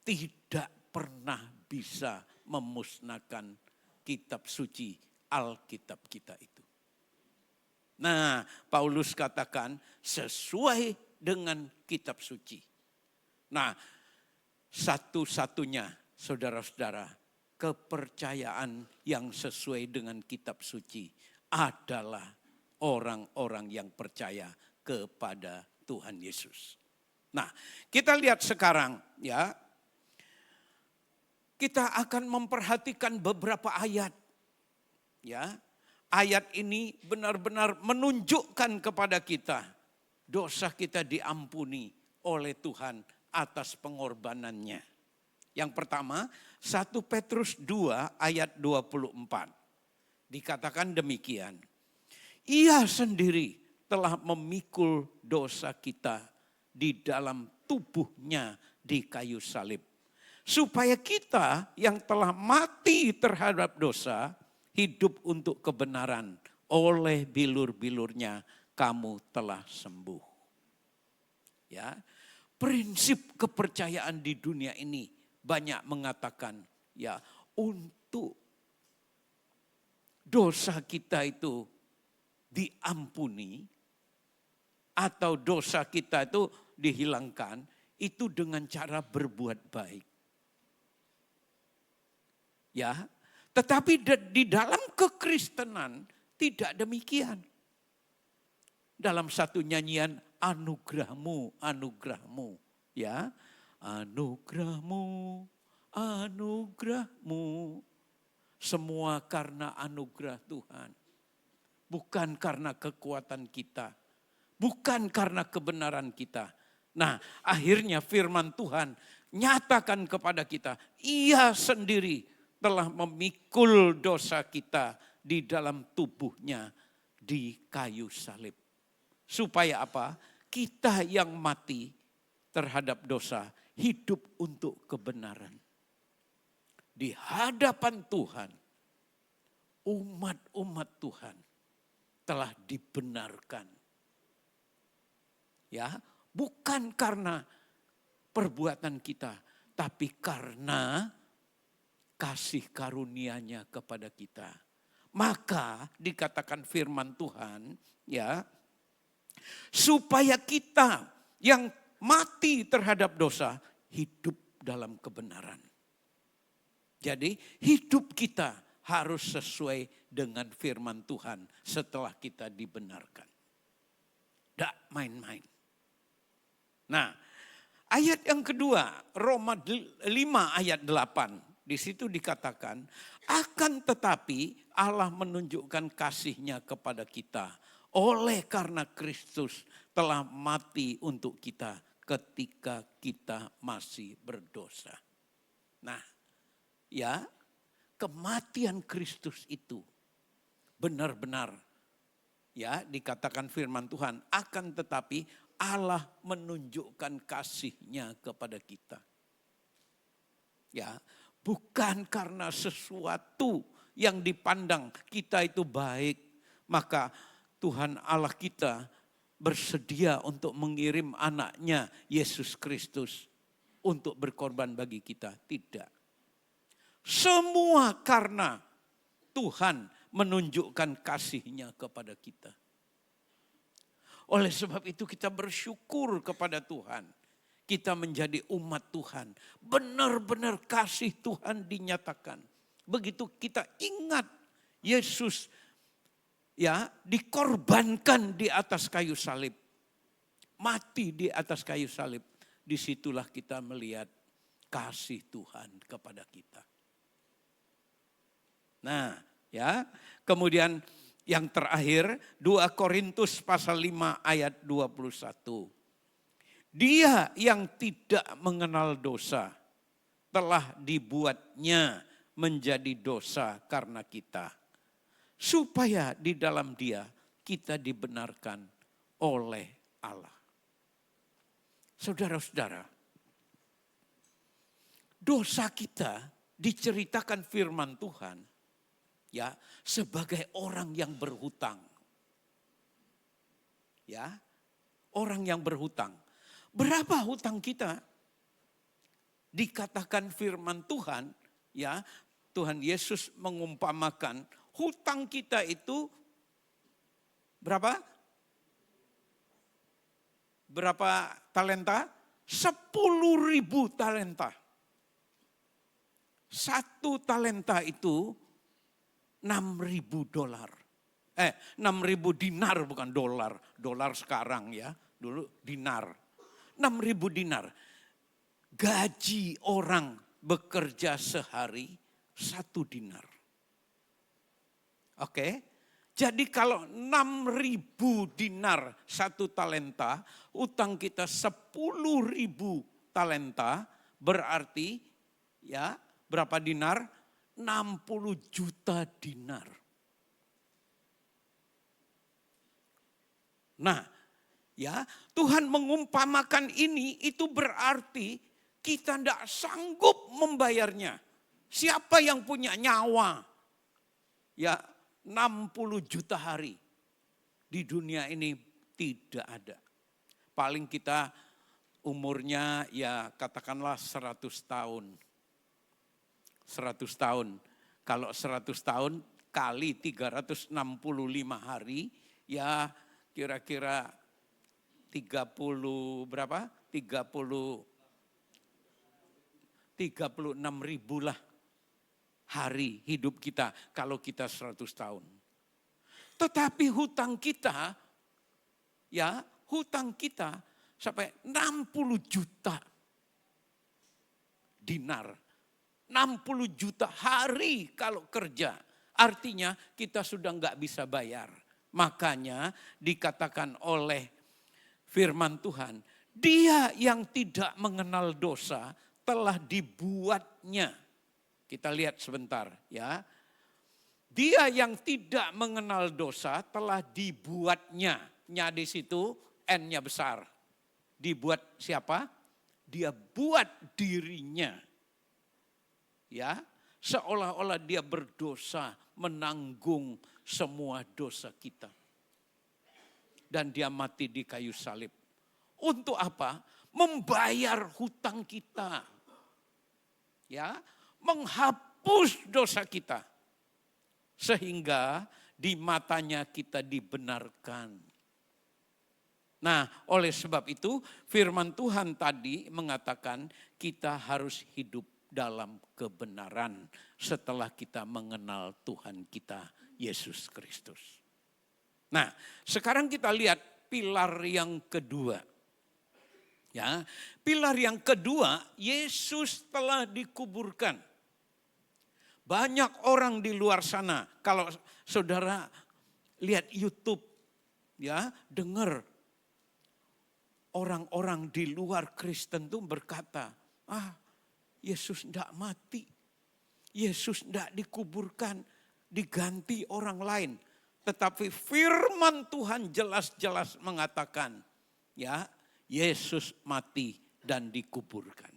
tidak pernah bisa memusnahkan kitab suci Alkitab kita itu. Nah, Paulus katakan sesuai dengan kitab suci. Nah, satu-satunya saudara-saudara, kepercayaan yang sesuai dengan kitab suci adalah orang-orang yang percaya kepada Tuhan Yesus. Nah, kita lihat sekarang, ya. Kita akan memperhatikan beberapa ayat. Ya. Ayat ini benar-benar menunjukkan kepada kita dosa kita diampuni oleh Tuhan atas pengorbanannya. Yang pertama, 1 Petrus 2 ayat 24. Dikatakan demikian. Ia sendiri telah memikul dosa kita di dalam tubuhnya di kayu salib. Supaya kita yang telah mati terhadap dosa, hidup untuk kebenaran. oleh bilur-bilurnya kamu telah sembuh. Ya, prinsip kepercayaan di dunia ini banyak mengatakan ya untuk dosa kita itu diampuni atau dosa kita itu dihilangkan itu dengan cara berbuat baik. Ya, tetapi di dalam kekristenan tidak demikian. Dalam satu nyanyian anugerahmu, anugerahmu, ya, anugerahmu, anugerahmu, semua karena anugerah Tuhan. Bukan karena kekuatan kita, bukan karena kebenaran kita. Nah, akhirnya firman Tuhan nyatakan kepada kita, Ia sendiri telah memikul dosa kita di dalam tubuhnya di kayu salib. Supaya apa? Kita yang mati terhadap dosa, hidup untuk kebenaran. Di hadapan Tuhan, umat-umat Tuhan telah dibenarkan. Ya, bukan karena perbuatan kita, tapi karena kasih karunia-Nya kepada kita. Maka dikatakan firman Tuhan, ya, supaya kita yang mati terhadap dosa hidup dalam kebenaran. Jadi hidup kita harus sesuai dengan firman Tuhan setelah kita dibenarkan. Tidak main-main. Nah, ayat yang kedua, Roma 5 ayat 8. Di situ dikatakan, akan tetapi Allah menunjukkan kasih-Nya kepada kita. Oleh karena Kristus telah mati untuk kita ketika kita masih berdosa. Nah, ya, kematian Kristus itu benar-benar, ya, dikatakan firman Tuhan, akan tetapi Allah menunjukkan kasih-Nya kepada kita. Ya, bukan karena sesuatu yang dipandang kita itu baik, maka Tuhan Allah kita bersedia untuk mengirim anaknya Yesus Kristus untuk berkorban bagi kita. Tidak. Semua karena Tuhan menunjukkan kasih-Nya kepada kita. Oleh sebab itu kita bersyukur kepada Tuhan. Kita menjadi umat Tuhan. Benar-benar kasih Tuhan dinyatakan. Begitu kita ingat Yesus, ya, dikorbankan di atas kayu salib. Mati di atas kayu salib. Disitulah kita melihat kasih Tuhan kepada kita. Nah, ya, kemudian yang terakhir 2 Korintus pasal 5 ayat 21. Dia yang tidak mengenal dosa telah dibuatnya menjadi dosa karena kita. Supaya di dalam Dia kita dibenarkan oleh Allah. Saudara-saudara, dosa kita diceritakan firman Tuhan, ya, sebagai orang yang berhutang. Ya, orang yang berhutang. Berapa hutang kita? Dikatakan firman Tuhan, ya, Tuhan Yesus mengumpamakan hutang kita itu berapa? Berapa talenta? 10.000 talenta. 1 talenta itu 6.000 dolar. 6.000 dinar, bukan dolar. Dolar sekarang, ya. Dulu dinar. 6.000 dinar. Gaji orang bekerja sehari 1 dinar. Oke. Jadi kalau 6.000 dinar 1 talenta, utang kita 10.000 talenta, berarti ya berapa dinar? 60 juta dinar. Nah, ya, Tuhan mengumpamakan ini, itu berarti kita tidak sanggup membayarnya. Siapa yang punya nyawa? Ya, 60 juta hari di dunia ini tidak ada. Paling kita umurnya ya katakanlah 100 tahun. 100 tahun. Kalau 100 tahun kali 365 hari ya kira-kira 30 berapa? 36 ribu lah hari hidup kita kalau kita 100 tahun. Tetapi hutang kita sampai 60 juta dinar. 60 juta hari kalau kerja. Artinya kita sudah nggak bisa bayar. Makanya dikatakan oleh firman Tuhan, dia yang tidak mengenal dosa telah dibuatnya. Kita lihat sebentar ya. Dia yang tidak mengenal dosa telah dibuatnya. Nya di situ N-nya besar. Dibuat siapa? Dia buat dirinya. Ya, seolah-olah dia berdosa menanggung semua dosa kita. Dan dia mati di kayu salib. Untuk apa? Membayar hutang kita. Ya, menghapus dosa kita. Sehingga di matanya kita dibenarkan. Nah, oleh sebab itu firman Tuhan tadi mengatakan kita harus hidup dalam kebenaran setelah kita mengenal Tuhan kita Yesus Kristus. Nah, sekarang kita lihat pilar yang kedua. Ya, pilar yang kedua, Yesus telah dikuburkan. Banyak orang di luar sana, kalau saudara lihat YouTube, ya, dengar orang-orang di luar Kristen itu berkata, Yesus tidak mati, Yesus tidak dikuburkan, diganti orang lain. Tetapi firman Tuhan jelas-jelas mengatakan, ya, Yesus mati dan dikuburkan.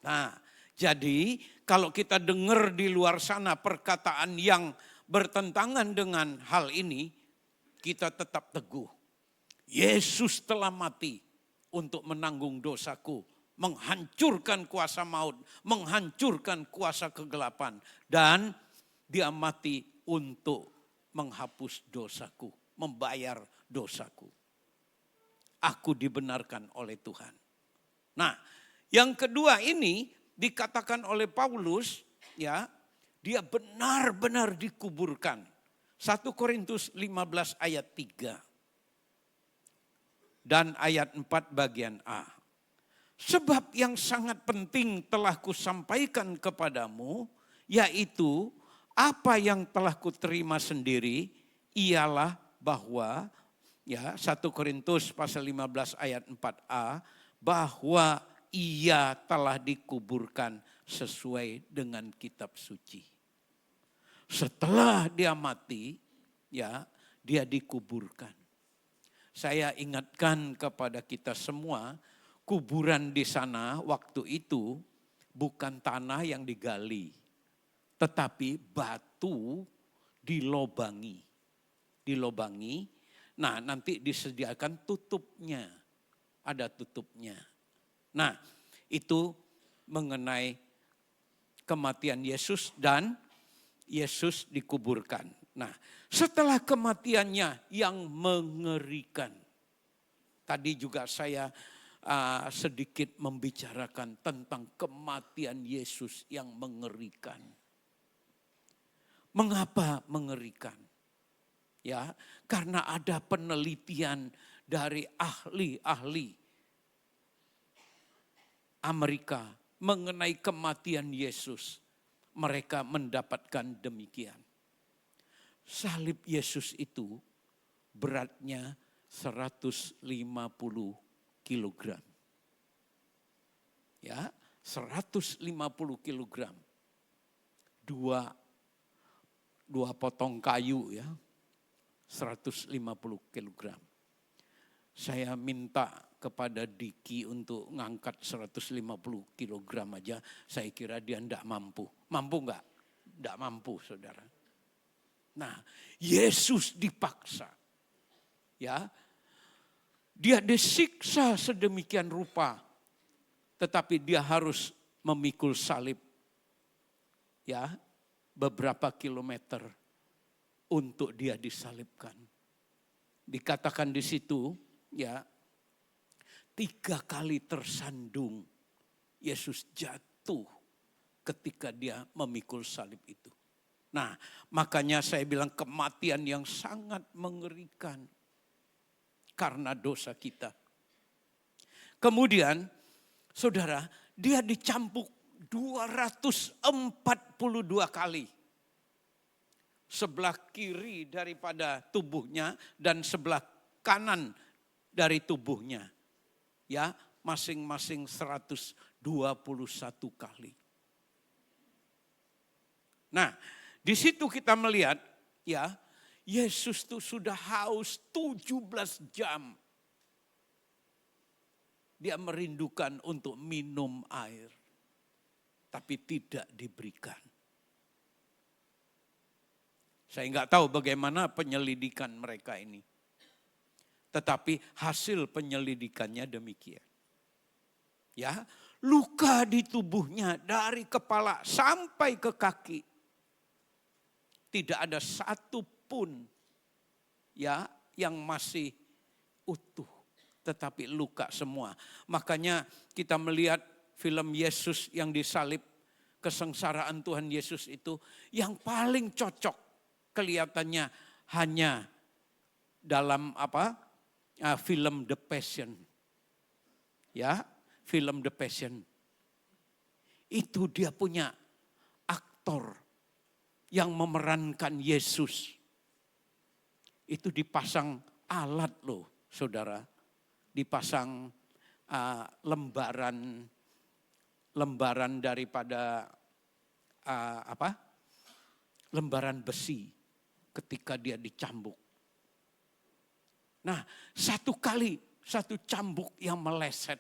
Nah, jadi kalau kita dengar di luar sana perkataan yang bertentangan dengan hal ini, kita tetap teguh. Yesus telah mati untuk menanggung dosaku, menghancurkan kuasa maut, menghancurkan kuasa kegelapan. Dan dia mati untuk menghapus dosaku, membayar dosaku. Aku dibenarkan oleh Tuhan. Nah, yang kedua ini dikatakan oleh Paulus, ya, dia benar-benar dikuburkan. 1 Korintus 15 ayat 3 dan ayat 4 bagian A. Sebab yang sangat penting telah kusampaikan kepadamu, yaitu apa yang telah kuterima sendiri, ialah bahwa, ya, 1 Korintus pasal 15 ayat 4a, bahwa ia telah dikuburkan sesuai dengan kitab suci. Setelah dia mati, ya, dia dikuburkan. Saya ingatkan kepada kita semua, kuburan di sana waktu itu bukan tanah yang digali, tetapi batu dilobangi. Nah, nanti disediakan tutupnya. Ada tutupnya. Nah, itu mengenai kematian Yesus dan Yesus dikuburkan. Nah, setelah kematiannya yang mengerikan. Tadi juga saya sedikit membicarakan tentang kematian Yesus yang mengerikan. Mengapa mengerikan? Ya, karena ada penelitian dari ahli-ahli Amerika mengenai kematian Yesus. Mereka mendapatkan demikian. Salib Yesus itu beratnya 150 kilogram. Ya, 150 kilogram. Dua potong kayu, ya. 150 kilogram. Saya minta kepada Diki untuk ngangkat 150 kilogram aja. Saya kira dia tidak mampu. Mampu enggak? Tidak mampu, saudara. Nah, Yesus dipaksa. Ya. Dia disiksa sedemikian rupa, tetapi dia harus memikul salib. Ya, beberapa kilometer untuk dia disalibkan. Dikatakan di situ, ya, 3 kali tersandung Yesus jatuh ketika dia memikul salib itu. Nah, makanya saya bilang kematian yang sangat mengerikan karena dosa kita. Kemudian, saudara, dia dicambuk 242 kali. Sebelah kiri daripada tubuhnya dan sebelah kanan dari tubuhnya. Ya, masing-masing 121 kali. Nah, di situ kita melihat, ya, Yesus itu sudah haus 17 jam. Dia merindukan untuk minum air, tapi tidak diberikan. Saya nggak tahu bagaimana penyelidikan mereka ini. Tetapi hasil penyelidikannya demikian. Ya, luka di tubuhnya dari kepala sampai ke kaki. Tidak ada satu pun ya yang masih utuh, tetapi luka semua. Makanya kita melihat film Yesus yang disalib, kesengsaraan Tuhan Yesus itu yang paling cocok kelihatannya hanya dalam film The Passion. Ya, film The Passion. Itu dia punya aktor yang memerankan Yesus. Itu dipasang alat loh, saudara. Dipasang lembaran daripada lembaran besi ketika dia dicambuk. Nah, satu cambuk yang meleset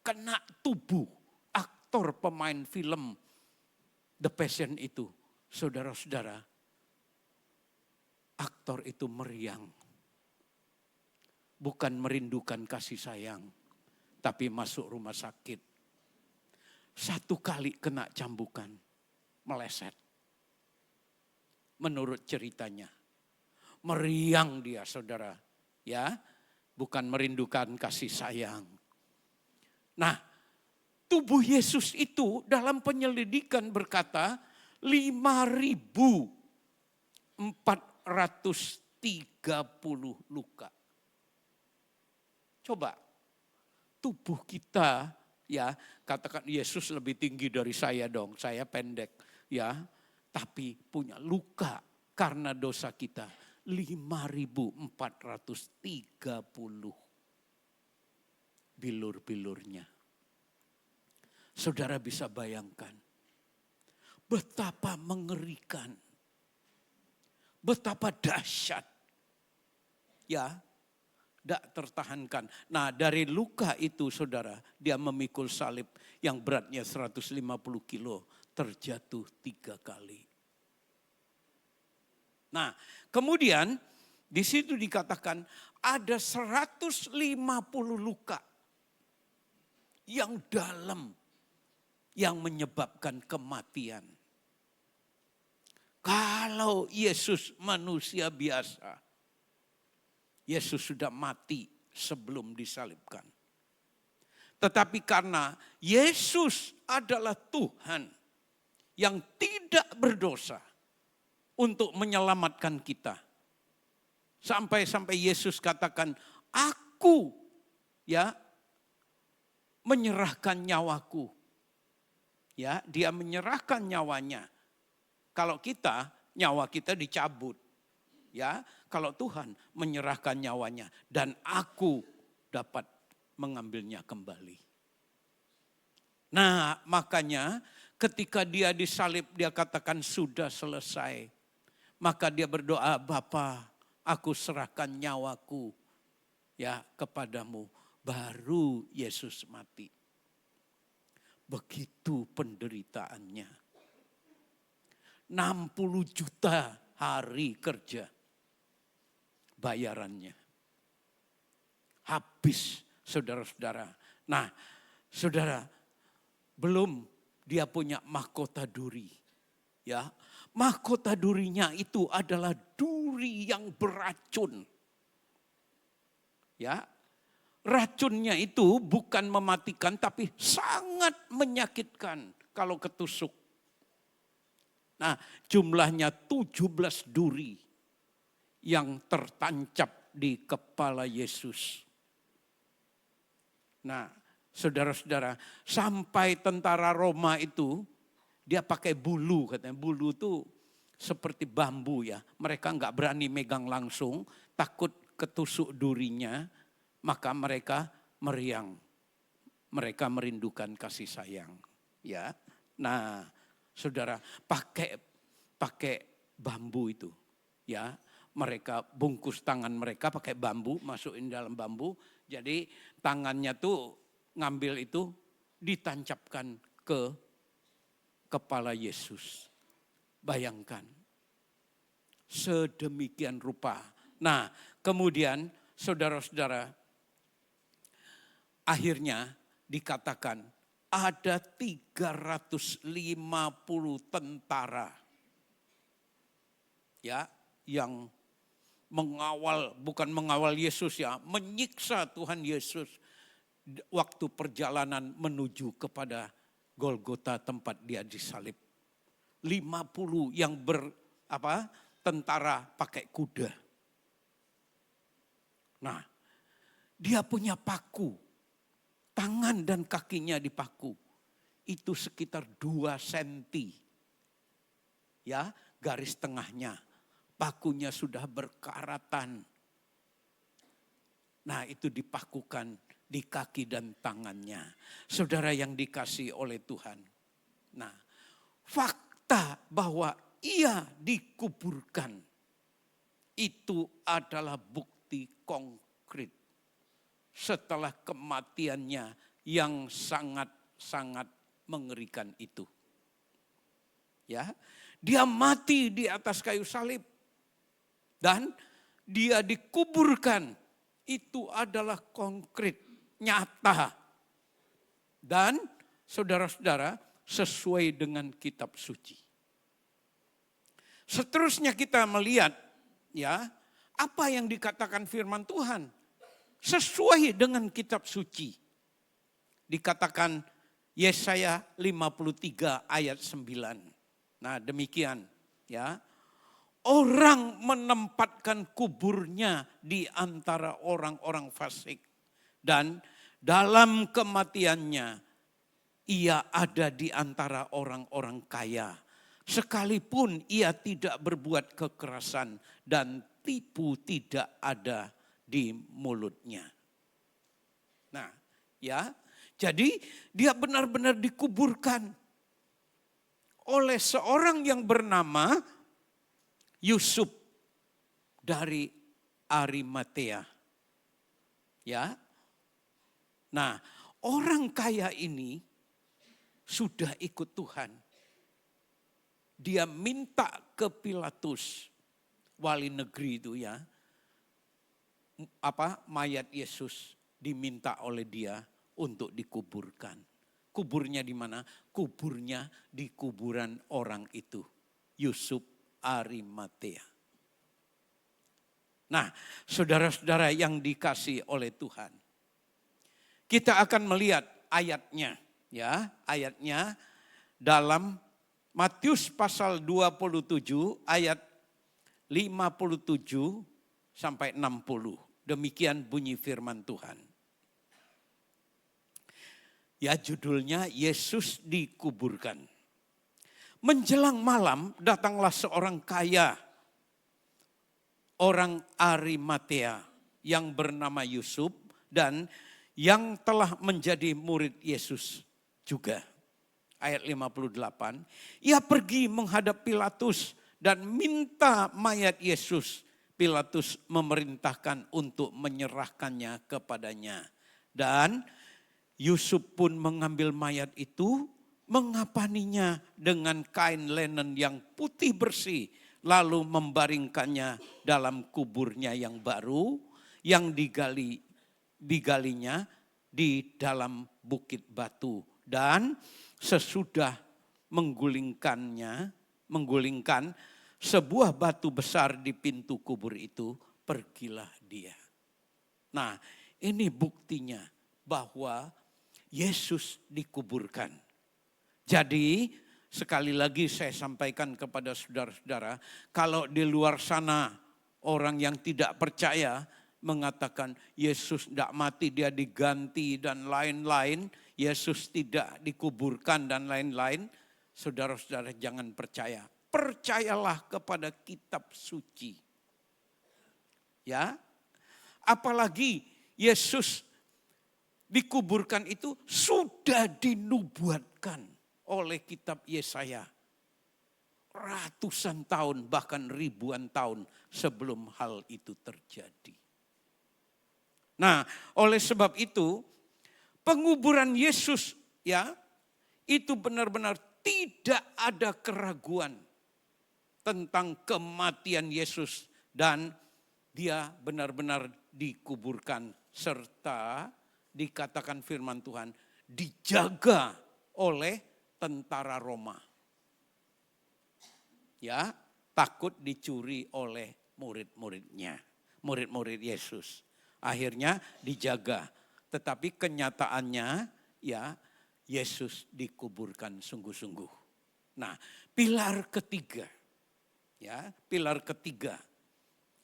kena tubuh aktor pemain film The Passion itu. Saudara-saudara, aktor itu meriang. Bukan merindukan kasih sayang, tapi masuk rumah sakit. 1 kali kena cambukan, meleset. Menurut ceritanya. Meriang dia, saudara. Ya, bukan merindukan kasih sayang. Nah, tubuh Yesus itu dalam penyelidikan berkata 5.430 luka. Coba tubuh kita, ya, katakan Yesus lebih tinggi dari saya dong, saya pendek, ya, tapi punya luka karena dosa kita 5.430 bilur-bilurnya. Saudara bisa bayangkan betapa mengerikan, betapa dahsyat, ya. Tidak tertahankan. Nah, dari luka itu saudara, dia memikul salib yang beratnya 150 kilo, terjatuh 3 kali. Nah, kemudian di situ dikatakan ada 150 luka yang dalam yang menyebabkan kematian. Kalau Yesus manusia biasa, Yesus sudah mati sebelum disalibkan. Tetapi karena Yesus adalah Tuhan yang tidak berdosa untuk menyelamatkan kita. Sampai Yesus katakan, aku ya menyerahkan nyawaku. Ya, dia menyerahkan nyawanya. Kalau kita, nyawa kita dicabut. Ya, kalau Tuhan menyerahkan nyawanya dan aku dapat mengambilnya kembali. Nah, makanya ketika dia disalib dia katakan sudah selesai. Maka dia berdoa, Bapa, aku serahkan nyawaku ya kepadamu. Baru Yesus mati. Begitu penderitaannya. 60 juta hari kerja bayarannya. Habis, saudara-saudara. Nah, saudara, belum dia punya mahkota duri. Ya, mahkota durinya itu adalah duri yang beracun. Ya, racunnya itu bukan mematikan tapi sangat menyakitkan kalau ketusuk. Nah, jumlahnya 17 duri yang tertancap di kepala Yesus. Nah, saudara-saudara, sampai tentara Roma itu dia pakai bulu, katanya bulu itu seperti bambu ya. Mereka enggak berani megang langsung, takut ketusuk durinya, maka mereka meriang. Mereka merindukan kasih sayang, ya. Nah, saudara, pakai bambu itu, ya. Mereka bungkus tangan mereka pakai bambu, masukin dalam bambu. Jadi tangannya tuh ngambil itu ditancapkan ke kepala Yesus. Bayangkan. Sedemikian rupa. Nah, kemudian saudara-saudara, akhirnya dikatakan ada 350 tentara. Ya, yang bukan mengawal Yesus ya, menyiksa Tuhan Yesus waktu perjalanan menuju kepada Golgota tempat dia disalib. 50 yang tentara pakai kuda. Nah, dia punya paku. Tangan dan kakinya dipaku. Itu sekitar 2 senti. Ya, garis tengahnya. Pakunya sudah berkaratan. Nah, itu dipakukan di kaki dan tangannya. Saudara yang dikasihi oleh Tuhan. Nah, fakta bahwa ia dikuburkan itu adalah bukti konkret setelah kematiannya yang sangat-sangat mengerikan itu. Ya, dia mati di atas kayu salib dan dia dikuburkan. Itu adalah konkret, nyata. Dan saudara-saudara, sesuai dengan kitab suci. Seterusnya kita melihat ya, apa yang dikatakan firman Tuhan sesuai dengan kitab suci. Dikatakan Yesaya 53 ayat 9. Nah, demikian ya. Orang menempatkan kuburnya di antara orang-orang fasik. Dan dalam kematiannya ia ada di antara orang-orang kaya. Sekalipun ia tidak berbuat kekerasan dan tipu tidak ada di mulutnya. Nah, ya. Jadi dia benar-benar dikuburkan oleh seorang yang bernama Yusuf dari Arimatea. Ya. Nah, orang kaya ini sudah ikut Tuhan. Dia minta ke Pilatus, wali negeri itu ya. Mayat Yesus diminta oleh dia untuk dikuburkan. Kuburnya di mana? Kuburnya di kuburan orang itu, Yusuf Arimatea. Nah, saudara-saudara yang dikasihi oleh Tuhan. Kita akan melihat ayatnya, ya, ayatnya dalam Matius pasal 27 ayat 57 sampai 60. Demikian bunyi firman Tuhan. Ya, judulnya Yesus dikuburkan. Menjelang malam datanglah seorang kaya, orang Arimatea yang bernama Yusuf dan yang telah menjadi murid Yesus juga. Ayat 58, ia pergi menghadap Pilatus dan minta mayat Yesus. Pilatus memerintahkan untuk menyerahkannya kepadanya. Dan Yusuf pun mengambil mayat itu, mengapaninya dengan kain linen yang putih bersih, lalu membaringkannya dalam kuburnya yang baru yang digalinya di dalam bukit batu. Dan sesudah menggulingkan sebuah batu besar di pintu kubur itu, pergilah dia. Nah, ini buktinya bahwa Yesus dikuburkan. Jadi, sekali lagi saya sampaikan kepada saudara-saudara, kalau di luar sana orang yang tidak percaya mengatakan Yesus tidak mati, dia diganti dan lain-lain, Yesus tidak dikuburkan dan lain-lain, saudara-saudara jangan percaya. Percayalah kepada kitab suci. Ya. Apalagi Yesus dikuburkan itu sudah dinubuatkan oleh kitab Yesaya. Ratusan tahun bahkan ribuan tahun sebelum hal itu terjadi. Nah, oleh sebab itu penguburan Yesus ya itu benar-benar tidak ada keraguan tentang kematian Yesus dan dia benar-benar dikuburkan serta dikatakan firman Tuhan dijaga oleh tentara Roma. Ya, takut dicuri oleh murid-muridnya, murid-murid Yesus. Akhirnya dijaga, tetapi kenyataannya ya Yesus dikuburkan sungguh-sungguh. Nah, pilar ketiga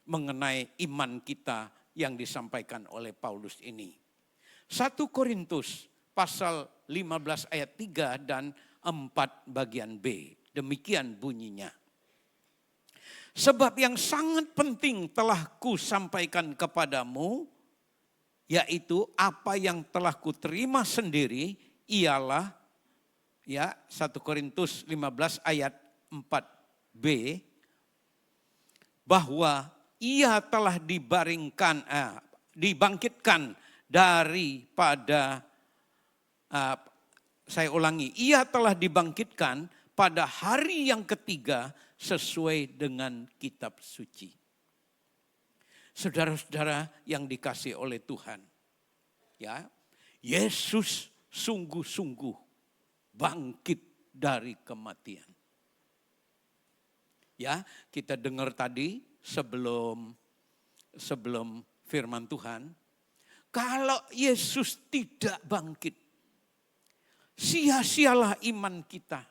mengenai iman kita yang disampaikan oleh Paulus ini. 1 Korintus pasal 15 ayat 3 dan 4 bagian B. Demikian bunyinya. Sebab yang sangat penting telah kusampaikan kepadamu, yaitu apa yang telah kuterima sendiri ialah, ya 1 Korintus 15 ayat 4b, bahwa ia telah dibangkitkan daripada, saya ulangi, ia telah dibangkitkan pada hari yang ketiga sesuai dengan kitab suci. Saudara-saudara yang dikasihi oleh Tuhan, ya, Yesus sungguh-sungguh bangkit dari kematian. Ya, kita dengar tadi sebelum firman Tuhan, kalau Yesus tidak bangkit, sia-sialah iman kita.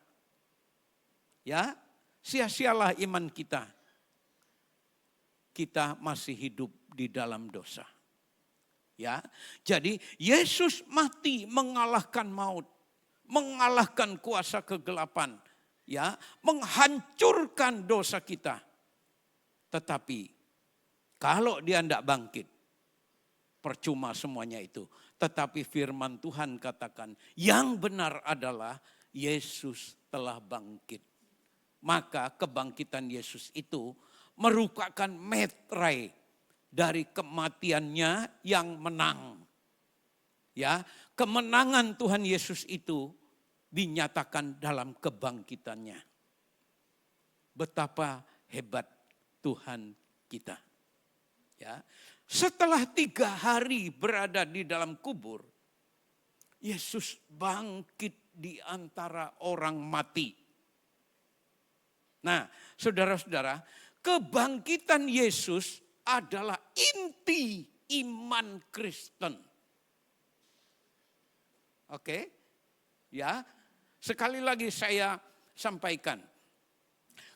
Ya, sia-sialah iman kita. Kita masih hidup di dalam dosa. Ya, jadi Yesus mati mengalahkan maut, mengalahkan kuasa kegelapan, ya, menghancurkan dosa kita. Tetapi kalau dia tidak bangkit, percuma semuanya itu. Tetapi firman Tuhan katakan yang benar adalah Yesus telah bangkit. Maka kebangkitan Yesus itu merupakan metrai dari kematiannya yang menang. Ya, kemenangan Tuhan Yesus itu dinyatakan dalam kebangkitannya. Betapa hebat Tuhan kita. Ya, setelah 3 hari berada di dalam kubur, Yesus bangkit di antara orang mati. Nah, saudara-saudara, kebangkitan Yesus adalah inti iman Kristen. Oke, ya, sekali lagi saya sampaikan.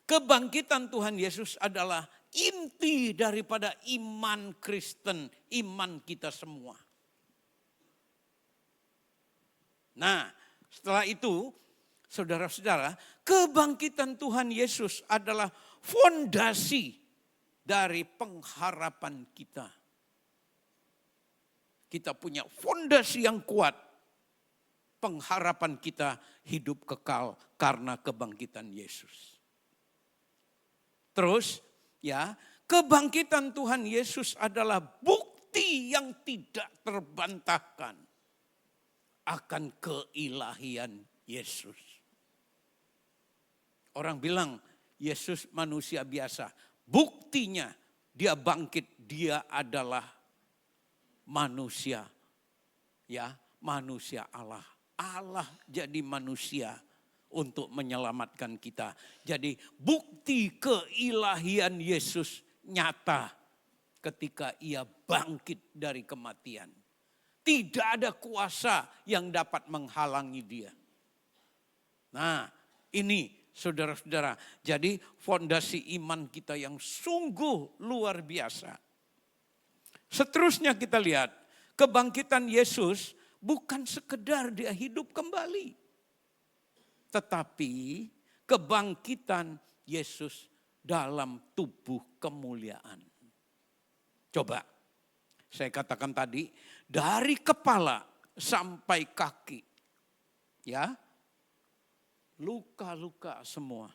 Kebangkitan Tuhan Yesus adalah inti daripada iman Kristen, iman kita semua. Nah, setelah itu, saudara-saudara, kebangkitan Tuhan Yesus adalah fondasi dari pengharapan kita. Kita punya fondasi yang kuat. Pengharapan kita hidup kekal karena kebangkitan Yesus. Terus, ya, kebangkitan Tuhan Yesus adalah bukti yang tidak terbantahkan akan keilahian Yesus. Orang bilang Yesus manusia biasa. Buktinya dia bangkit, dia adalah manusia. Ya, manusia Allah. Allah jadi manusia untuk menyelamatkan kita. Jadi bukti keilahian Yesus nyata ketika ia bangkit dari kematian. Tidak ada kuasa yang dapat menghalangi dia. Nah, ini saudara-saudara, jadi fondasi iman kita yang sungguh luar biasa. Seterusnya kita lihat, kebangkitan Yesus bukan sekedar dia hidup kembali. Tetapi kebangkitan Yesus dalam tubuh kemuliaan. Coba, saya katakan tadi, dari kepala sampai kaki. Ya, luka-luka semua.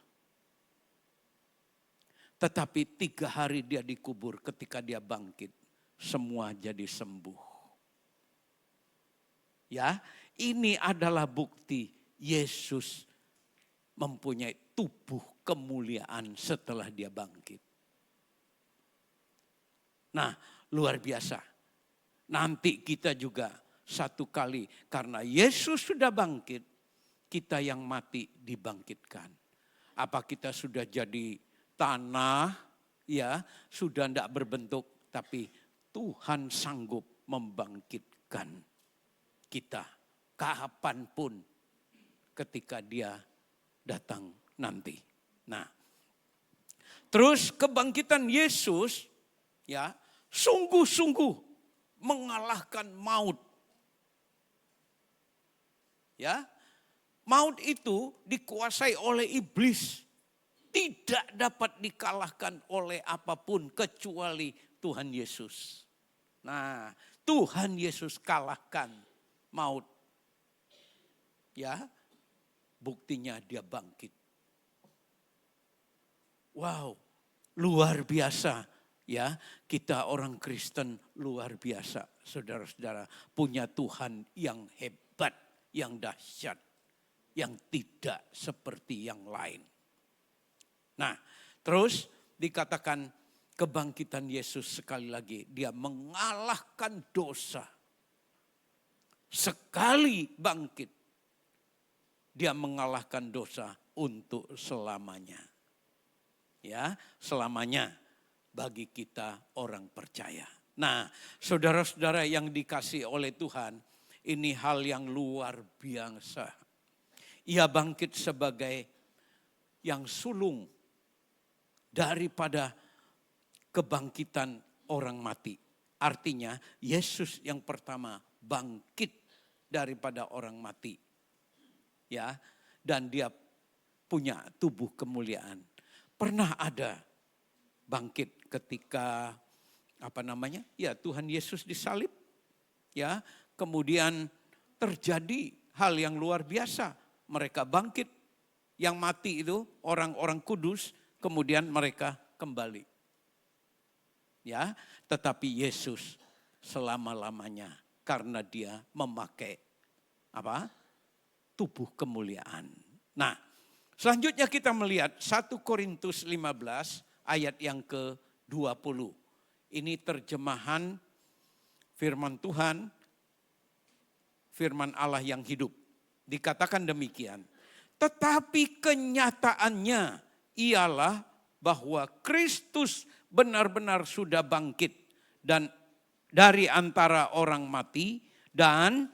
Tetapi 3 hari dia dikubur, ketika dia bangkit, semua jadi sembuh. Ya, ini adalah bukti Yesus mempunyai tubuh kemuliaan setelah dia bangkit. Nah, luar biasa. Nanti kita juga satu kali, karena Yesus sudah bangkit, kita yang mati dibangkitkan. Apa kita sudah jadi tanah, ya sudah tidak berbentuk, tapi Tuhan sanggup membangkitkan kita kapanpun ketika dia datang nanti. Nah, terus kebangkitan Yesus ya sungguh-sungguh mengalahkan maut. Ya, maut itu dikuasai oleh iblis. Tidak dapat dikalahkan oleh apapun kecuali Tuhan Yesus. Nah, Tuhan Yesus kalahkan maut. Ya, buktinya dia bangkit. Wow, luar biasa. Ya, kita orang Kristen luar biasa, saudara-saudara, punya Tuhan yang hebat, yang dahsyat, yang tidak seperti yang lain. Nah, terus dikatakan kebangkitan Yesus sekali lagi, dia mengalahkan dosa. Sekali bangkit, dia mengalahkan dosa untuk selamanya. Ya, selamanya bagi kita orang percaya. Nah, saudara-saudara yang dikasihi oleh Tuhan, ini hal yang luar biasa. Ia bangkit sebagai yang sulung daripada kebangkitan orang mati. Artinya Yesus yang pertama bangkit daripada orang mati. Ya, dan dia punya tubuh kemuliaan. Pernah ada bangkit ketika ya Tuhan Yesus disalib. Ya, kemudian terjadi hal yang luar biasa. Mereka bangkit, yang mati itu orang-orang kudus, kemudian mereka kembali. Ya, tetapi Yesus selama-lamanya karena dia memakai tubuh kemuliaan. Nah, selanjutnya kita melihat 1 Korintus 15 ayat yang ke-20. Ini terjemahan firman Tuhan, firman Allah yang hidup. Dikatakan demikian. Tetapi kenyataannya ialah bahwa Kristus benar-benar sudah bangkit dan dari antara orang mati dan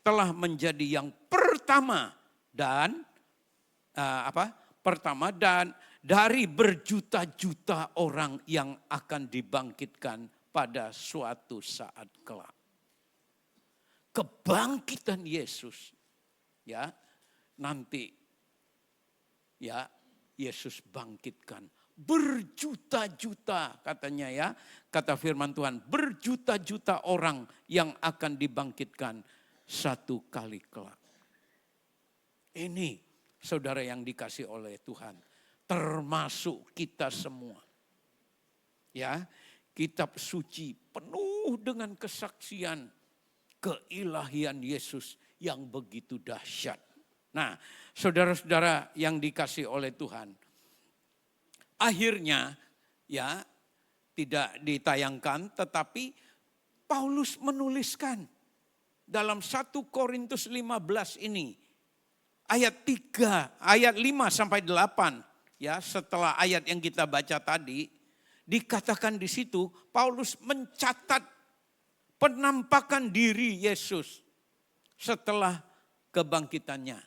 telah menjadi yang pertama dan dari berjuta-juta orang yang akan dibangkitkan pada suatu saat kelak. Kebangkitan Yesus, ya, nanti ya Yesus bangkitkan berjuta-juta, katanya ya, kata firman Tuhan, berjuta-juta orang yang akan dibangkitkan satu kali kelak. Ini saudara yang dikasih oleh Tuhan, termasuk kita semua. Ya, kitab suci penuh dengan kesaksian keilahian Yesus yang begitu dahsyat. Nah, saudara-saudara yang dikasih oleh Tuhan, akhirnya ya tidak ditayangkan, tetapi Paulus menuliskan dalam 1 Korintus 15 ini ayat 3, ayat 5 sampai 8 ya, setelah ayat yang kita baca tadi dikatakan di situ Paulus mencatat penampakan diri Yesus setelah kebangkitannya.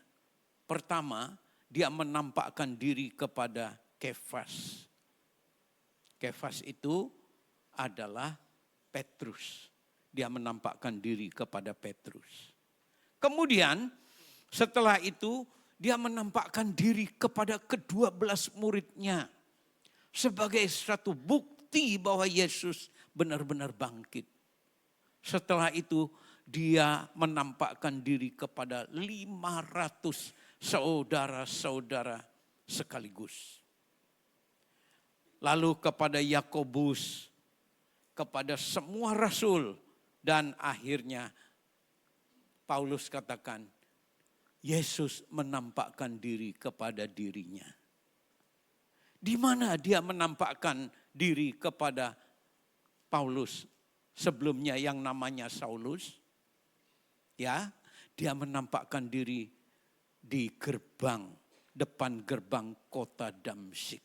Pertama, dia menampakkan diri kepada Kefas. Kefas itu adalah Petrus. Dia menampakkan diri kepada Petrus. Kemudian setelah itu dia menampakkan diri kepada ke-12 muridnya. Sebagai suatu bukti bahwa Yesus benar-benar bangkit. Setelah itu dia menampakkan diri kepada 500 saudara-saudara sekaligus. Lalu kepada Yakobus, kepada semua rasul, dan akhirnya Paulus katakan, Yesus menampakkan diri kepada dirinya. Di mana dia menampakkan diri kepada Paulus sebelumnya yang namanya Saulus? Ya, dia menampakkan diri di depan gerbang kota Damsyik.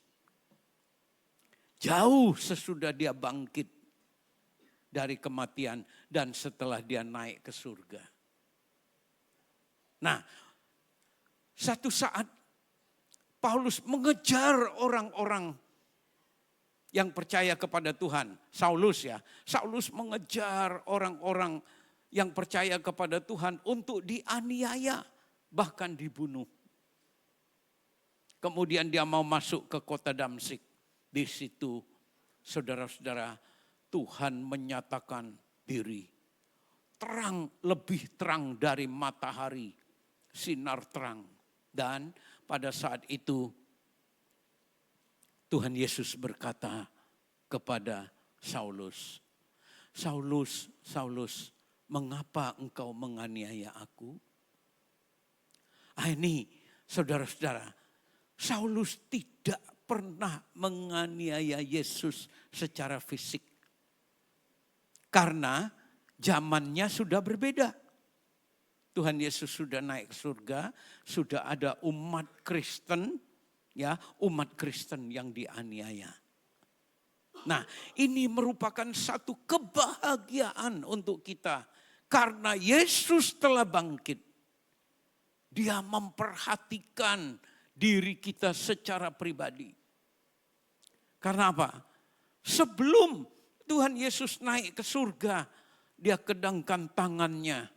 Jauh sesudah dia bangkit dari kematian dan setelah dia naik ke surga. Nah, satu saat Paulus mengejar orang-orang yang percaya kepada Tuhan. Saulus ya, Saulus mengejar orang-orang yang percaya kepada Tuhan untuk dianiaya, bahkan dibunuh. Kemudian dia mau masuk ke kota Damsyik. Di situ, saudara-saudara, Tuhan menyatakan diri. Terang, lebih terang dari matahari, sinar terang. Dan pada saat itu Tuhan Yesus berkata kepada Saulus, Saulus, Saulus, mengapa engkau menganiaya aku? Ini saudara-saudara, Saulus tidak pernah menganiaya Yesus secara fisik. Karena zamannya sudah berbeda. Tuhan Yesus sudah naik ke surga, sudah ada umat Kristen, ya, umat Kristen yang dianiaya. Nah, ini merupakan satu kebahagiaan untuk kita karena Yesus telah bangkit. Dia memperhatikan diri kita secara pribadi. Karena apa? Sebelum Tuhan Yesus naik ke surga, dia kedangkan tangannya.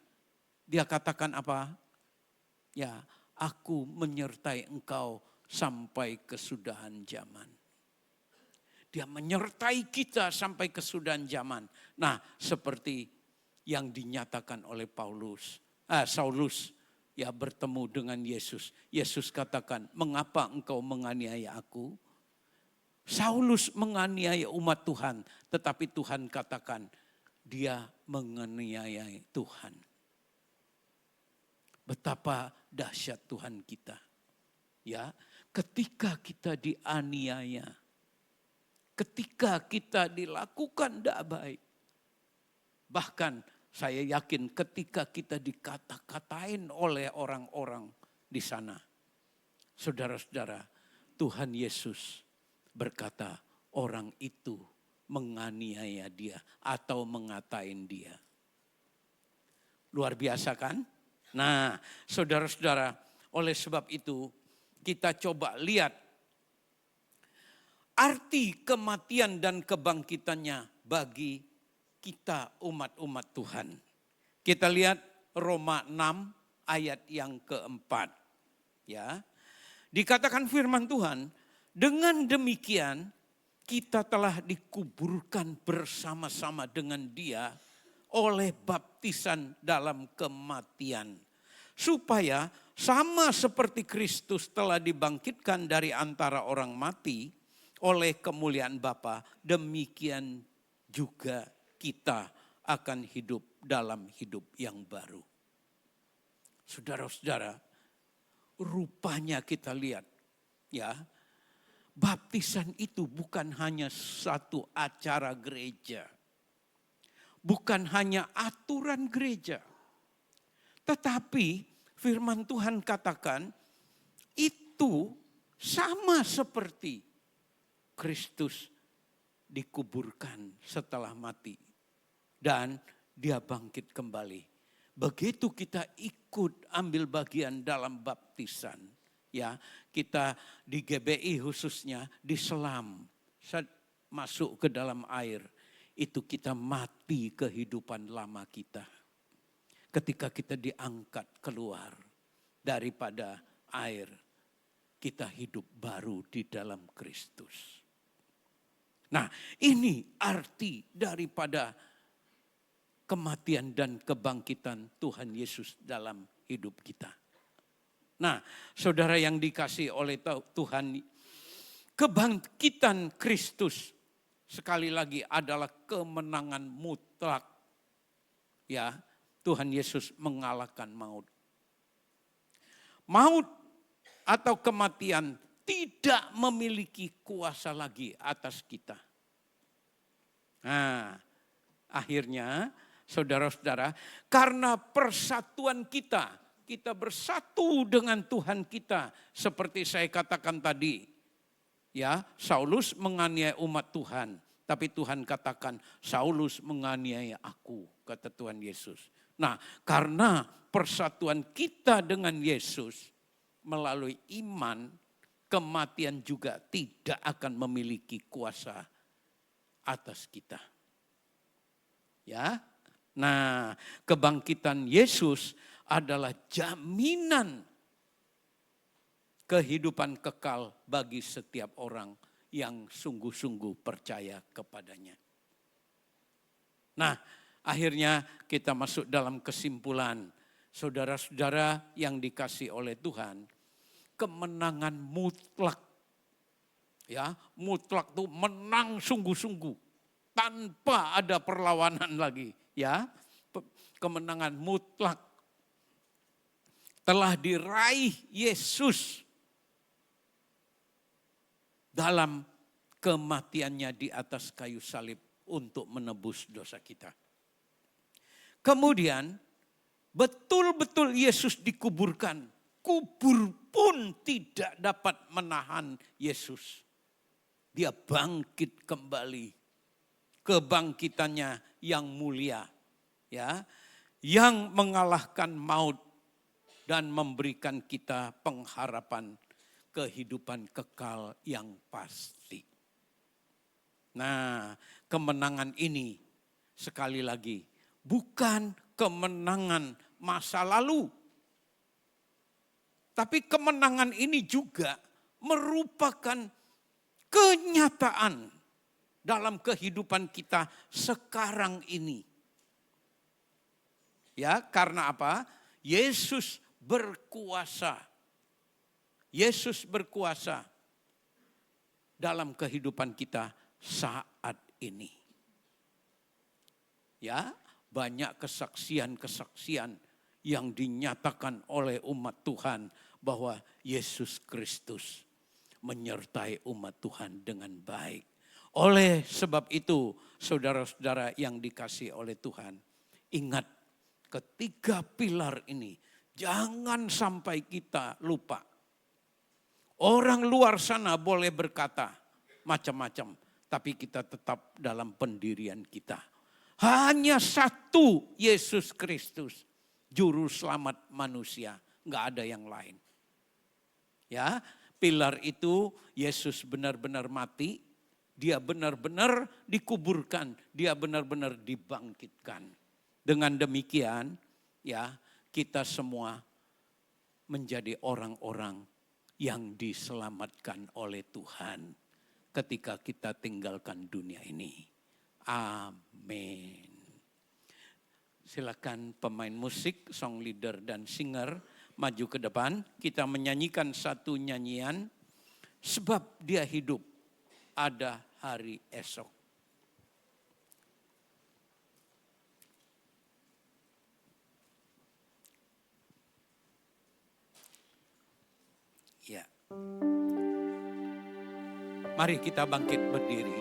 Dia katakan apa? Ya, aku menyertai engkau sampai kesudahan zaman. Dia menyertai kita sampai kesudahan zaman. Nah, seperti yang dinyatakan oleh Saulus, ya bertemu dengan Yesus. Yesus katakan, mengapa engkau menganiaya aku? Saulus menganiaya umat Tuhan, tetapi Tuhan katakan, dia menganiaya Tuhan. Betapa dahsyat Tuhan kita. Ya, ketika kita dianiaya, ketika kita dilakukan tidak baik, bahkan saya yakin ketika kita dikata-katain oleh orang-orang di sana, saudara-saudara, Tuhan Yesus berkata orang itu menganiaya dia atau mengatain dia. Luar biasa kan? Nah, saudara-saudara, oleh sebab itu kita coba lihat arti kematian dan kebangkitannya bagi kita umat-umat Tuhan. Kita lihat Roma 6 ayat yang keempat. Ya. Dikatakan firman Tuhan, dengan demikian kita telah dikuburkan bersama-sama dengan Dia oleh baptisan dalam kematian. Supaya sama seperti Kristus telah dibangkitkan dari antara orang mati oleh kemuliaan Bapa, demikian juga kita akan hidup dalam hidup yang baru. Saudara-saudara, rupanya kita lihat ya, baptisan itu bukan hanya satu acara gereja. Bukan hanya aturan gereja. Tetapi firman Tuhan katakan itu sama seperti Kristus dikuburkan setelah mati. Dan dia bangkit kembali. Begitu kita ikut ambil bagian dalam baptisan. Ya, kita di GBI khususnya diselam. Masuk ke dalam air. Itu kita mati kehidupan lama kita. Ketika kita diangkat keluar daripada air. Kita hidup baru di dalam Kristus. Nah, ini arti daripada kematian dan kebangkitan Tuhan Yesus dalam hidup kita. Nah, saudara yang dikasihi oleh Tuhan, kebangkitan Kristus sekali lagi adalah kemenangan mutlak. Ya, Tuhan Yesus mengalahkan maut. Maut atau kematian tidak memiliki kuasa lagi atas kita. Nah, akhirnya saudara-saudara, karena persatuan kita bersatu dengan Tuhan kita. Seperti saya katakan tadi, ya, Saulus menganiaya umat Tuhan. Tapi Tuhan katakan, Saulus menganiaya aku, kata Tuhan Yesus. Nah, karena persatuan kita dengan Yesus melalui iman, kematian juga tidak akan memiliki kuasa atas kita. Ya. Nah, kebangkitan Yesus adalah jaminan kehidupan kekal bagi setiap orang yang sungguh-sungguh percaya kepadanya. Nah, akhirnya kita masuk dalam kesimpulan. Saudara-saudara yang dikasihi oleh Tuhan, kemenangan mutlak. Ya, mutlak itu menang sungguh-sungguh tanpa ada perlawanan lagi, ya. Kemenangan mutlak telah diraih Yesus dalam kematiannya di atas kayu salib untuk menebus dosa kita. Kemudian betul-betul Yesus dikuburkan. Kubur pun tidak dapat menahan Yesus. Dia bangkit kembali. Kebangkitannya yang mulia, ya, yang mengalahkan maut dan memberikan kita pengharapan kehidupan kekal yang pasti. Nah, kemenangan ini sekali lagi bukan kemenangan masa lalu. Tapi kemenangan ini juga merupakan kenyataan dalam kehidupan kita sekarang ini. Ya, karena apa? Yesus berkuasa. Yesus berkuasa dalam kehidupan kita saat ini. Ya, banyak kesaksian-kesaksian yang dinyatakan oleh umat Tuhan bahwa Yesus Kristus menyertai umat Tuhan dengan baik. Oleh sebab itu, saudara-saudara yang dikasihi oleh Tuhan, ingat ketiga pilar ini jangan sampai kita lupa. Orang luar sana boleh berkata macam-macam, tapi kita tetap dalam pendirian kita. Hanya satu Yesus Kristus, juru selamat manusia, enggak ada yang lain. Ya, pilar itu Yesus benar-benar mati, dia benar-benar dikuburkan, dia benar-benar dibangkitkan. Dengan demikian, ya, kita semua menjadi orang-orang yang diselamatkan oleh Tuhan ketika kita tinggalkan dunia ini. Amin. Silakan pemain musik, song leader dan singer maju ke depan. Kita menyanyikan satu nyanyian, sebab dia hidup, ada hari esok. Ya. Mari kita bangkit berdiri.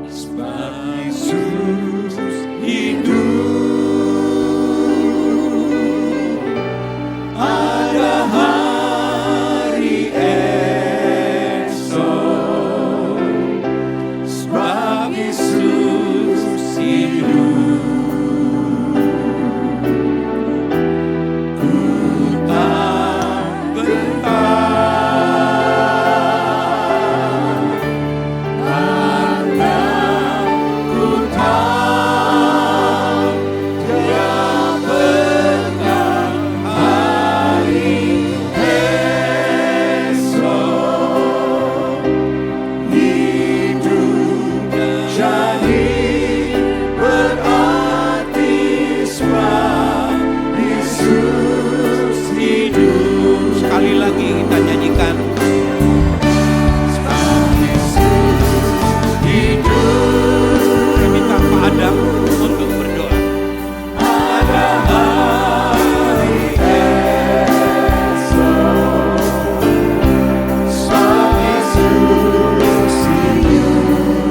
Sebab Yesus hidup, ada hari esok. Sebab Yesus hidup, ku tak gentar, karena ku tahu Dia pegang hari esok. Hidup jadi berarti sebab Yesus hidup. Sekali lagi kita nyanyikan. Sebab Yesus hidup. Kita Pak Adam untuk berdoa. Ada hari esok. Sebab Yesus hidup.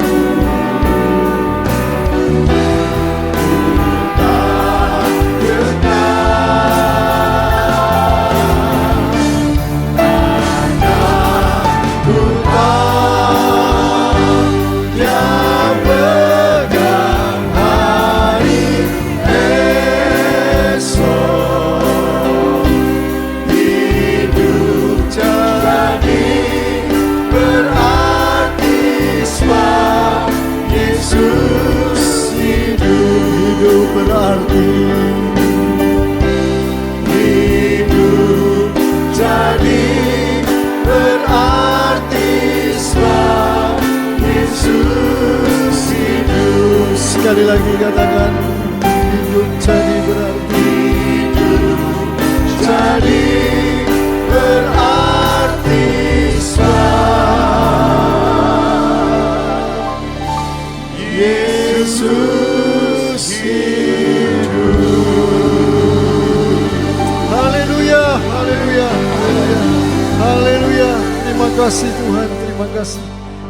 Tak ku tahu Dia pegang hari esok. Hidup jadi berarti sebab Yesus hidup. Hidup berarti, hidup jadi berarti sebab Yesus hidup. Sekali lagi katakan, hidup jadi berarti. Hidup Jadi berarti sebab Yesus hidup. Haleluya, haleluya, haleluya, haleluya. Terima kasih Tuhan, terima kasih.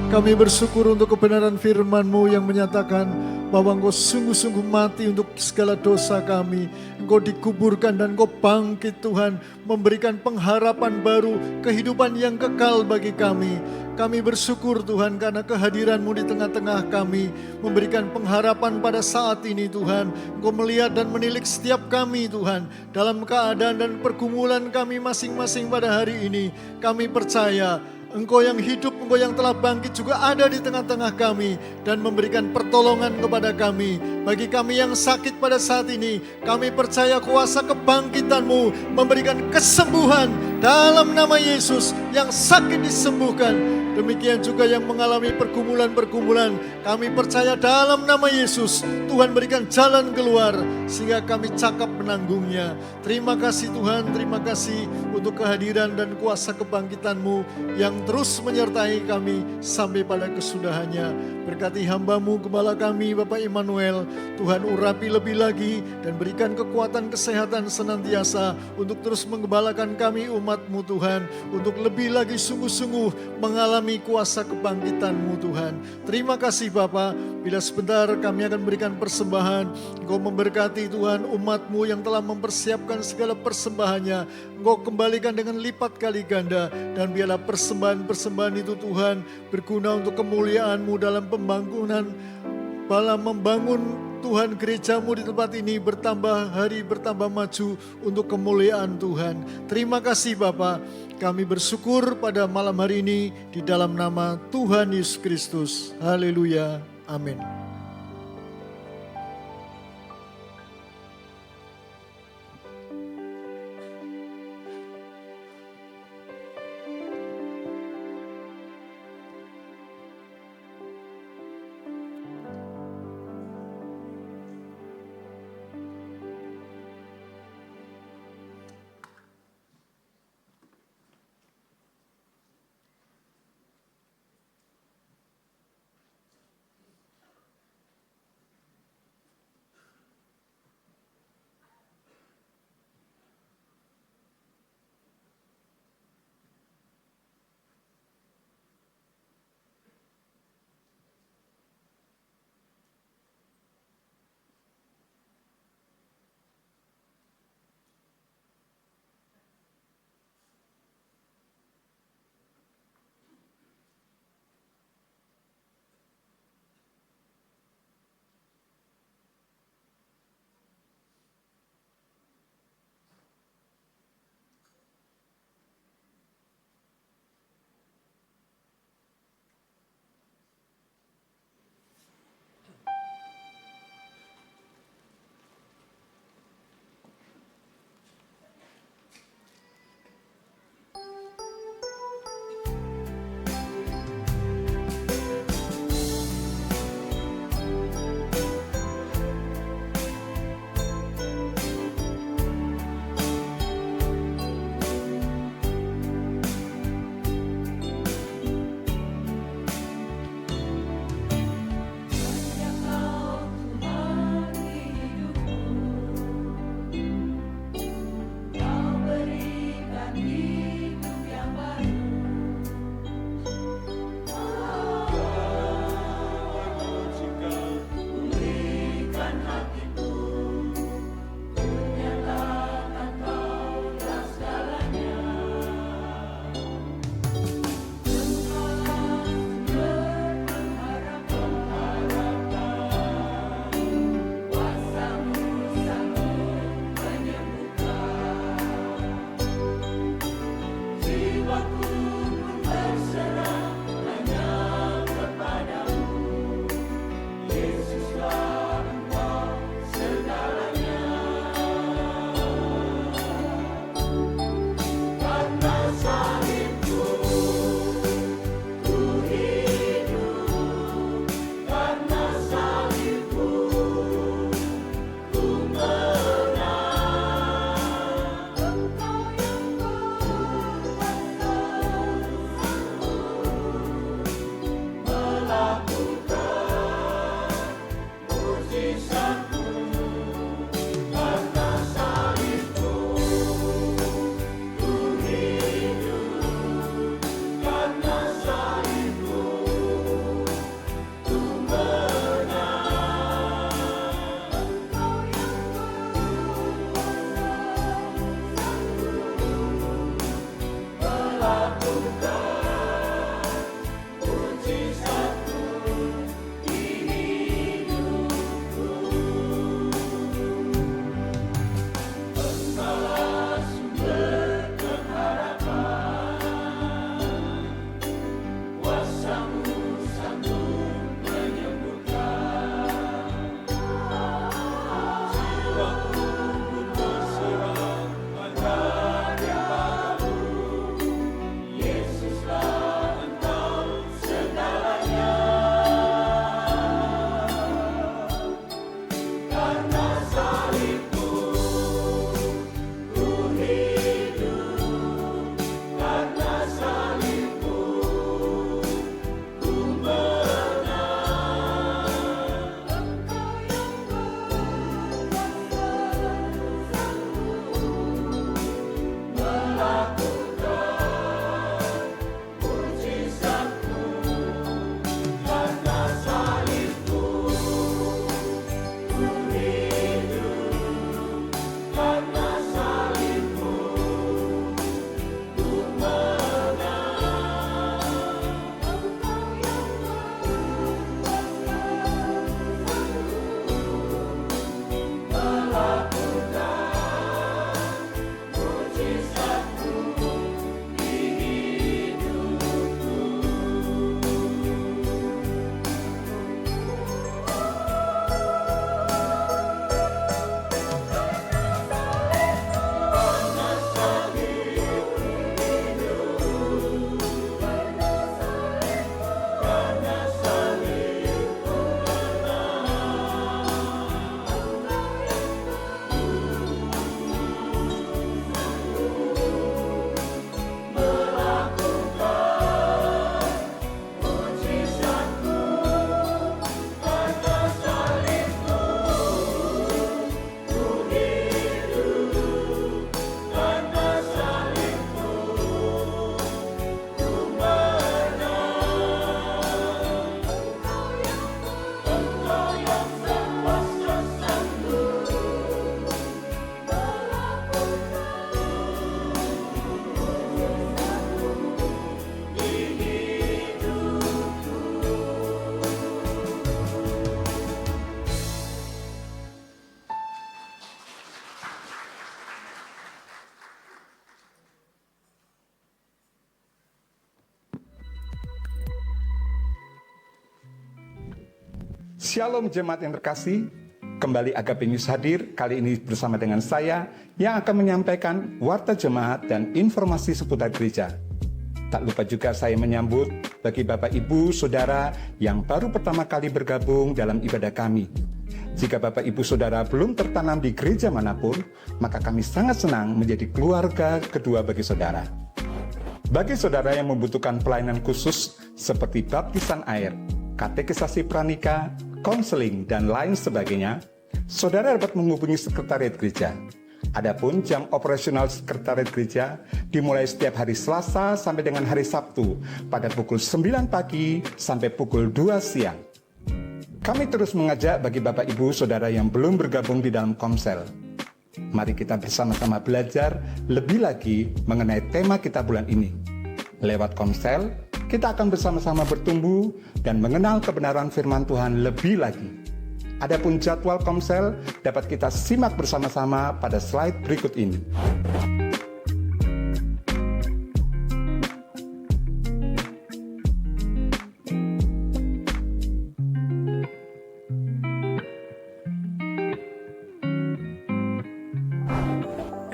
Kami bersyukur untuk kebenaran firman-Mu yang menyatakan bahwa Engkau sungguh-sungguh mati untuk segala dosa kami. Engkau dikuburkan dan Engkau bangkit Tuhan, memberikan pengharapan baru, kehidupan yang kekal bagi kami. Kami bersyukur Tuhan karena kehadiran-Mu di tengah-tengah kami, memberikan pengharapan pada saat ini Tuhan. Engkau melihat dan menilik setiap kami Tuhan, dalam keadaan dan pergumulan kami masing-masing pada hari ini. Kami percaya Engkau yang hidup, Engkau yang telah bangkit juga ada di tengah-tengah kami dan memberikan pertolongan kepada kami. Bagi kami yang sakit pada saat ini, kami percaya kuasa kebangkitan-Mu memberikan kesembuhan dalam nama Yesus. Yang sakit disembuhkan, demikian juga yang mengalami pergumulan-pergumulan, kami percaya dalam nama Yesus Tuhan berikan jalan keluar sehingga kami cakap menanggungnya. Terima kasih Tuhan, terima kasih untuk kehadiran dan kuasa kebangkitan-Mu yang terus menyertai kami sampai pada kesudahannya. Berkati hamba-Mu, Gembala kami Bapak Immanuel, Tuhan urapi lebih lagi dan berikan kekuatan kesehatan senantiasa untuk terus menggembalakan kami umat-Mu Tuhan, untuk lebih lagi sungguh-sungguh mengalami kuasa kebangkitan-Mu Tuhan. Terima kasih Bapa. Bila sebentar kami akan berikan persembahan, Engkau memberkati Tuhan umat-Mu yang telah mempersiapkan segala persembahannya. Engkau kembalikan dengan lipat kali ganda, dan biarlah persembahan-persembahan itu Tuhan berguna untuk kemuliaan-Mu dalam pembangunan, dalam membangun Tuhan gereja-Mu di tempat ini bertambah hari bertambah maju untuk kemuliaan Tuhan. Terima kasih Bapa. Kami bersyukur pada malam hari ini di dalam nama Tuhan Yesus Kristus. Haleluya. Amin. Shalom jemaat yang terkasih, kembali Agape News hadir kali ini bersama dengan saya yang akan menyampaikan warta jemaat dan informasi seputar gereja. Tak lupa juga saya menyambut bagi Bapak Ibu Saudara yang baru pertama kali bergabung dalam ibadah kami. Jika Bapak Ibu Saudara belum tertanam di gereja manapun, maka kami sangat senang menjadi keluarga kedua bagi saudara. Bagi saudara yang membutuhkan pelayanan khusus seperti baptisan air, katekisasi pranika, konseling, dan lain sebagainya, saudara dapat menghubungi sekretariat gereja. Adapun jam operasional sekretariat gereja dimulai setiap hari Selasa sampai dengan hari Sabtu pada pukul 9 pagi sampai pukul 2 siang. Kami terus mengajak bagi Bapak Ibu Saudara yang belum bergabung di dalam Komsel. Mari kita bersama-sama belajar lebih lagi mengenai tema kita bulan ini. Lewat Komsel, kita akan bersama-sama bertumbuh dan mengenal kebenaran firman Tuhan lebih lagi. Adapun jadwal Komsel dapat kita simak bersama-sama pada slide berikut ini.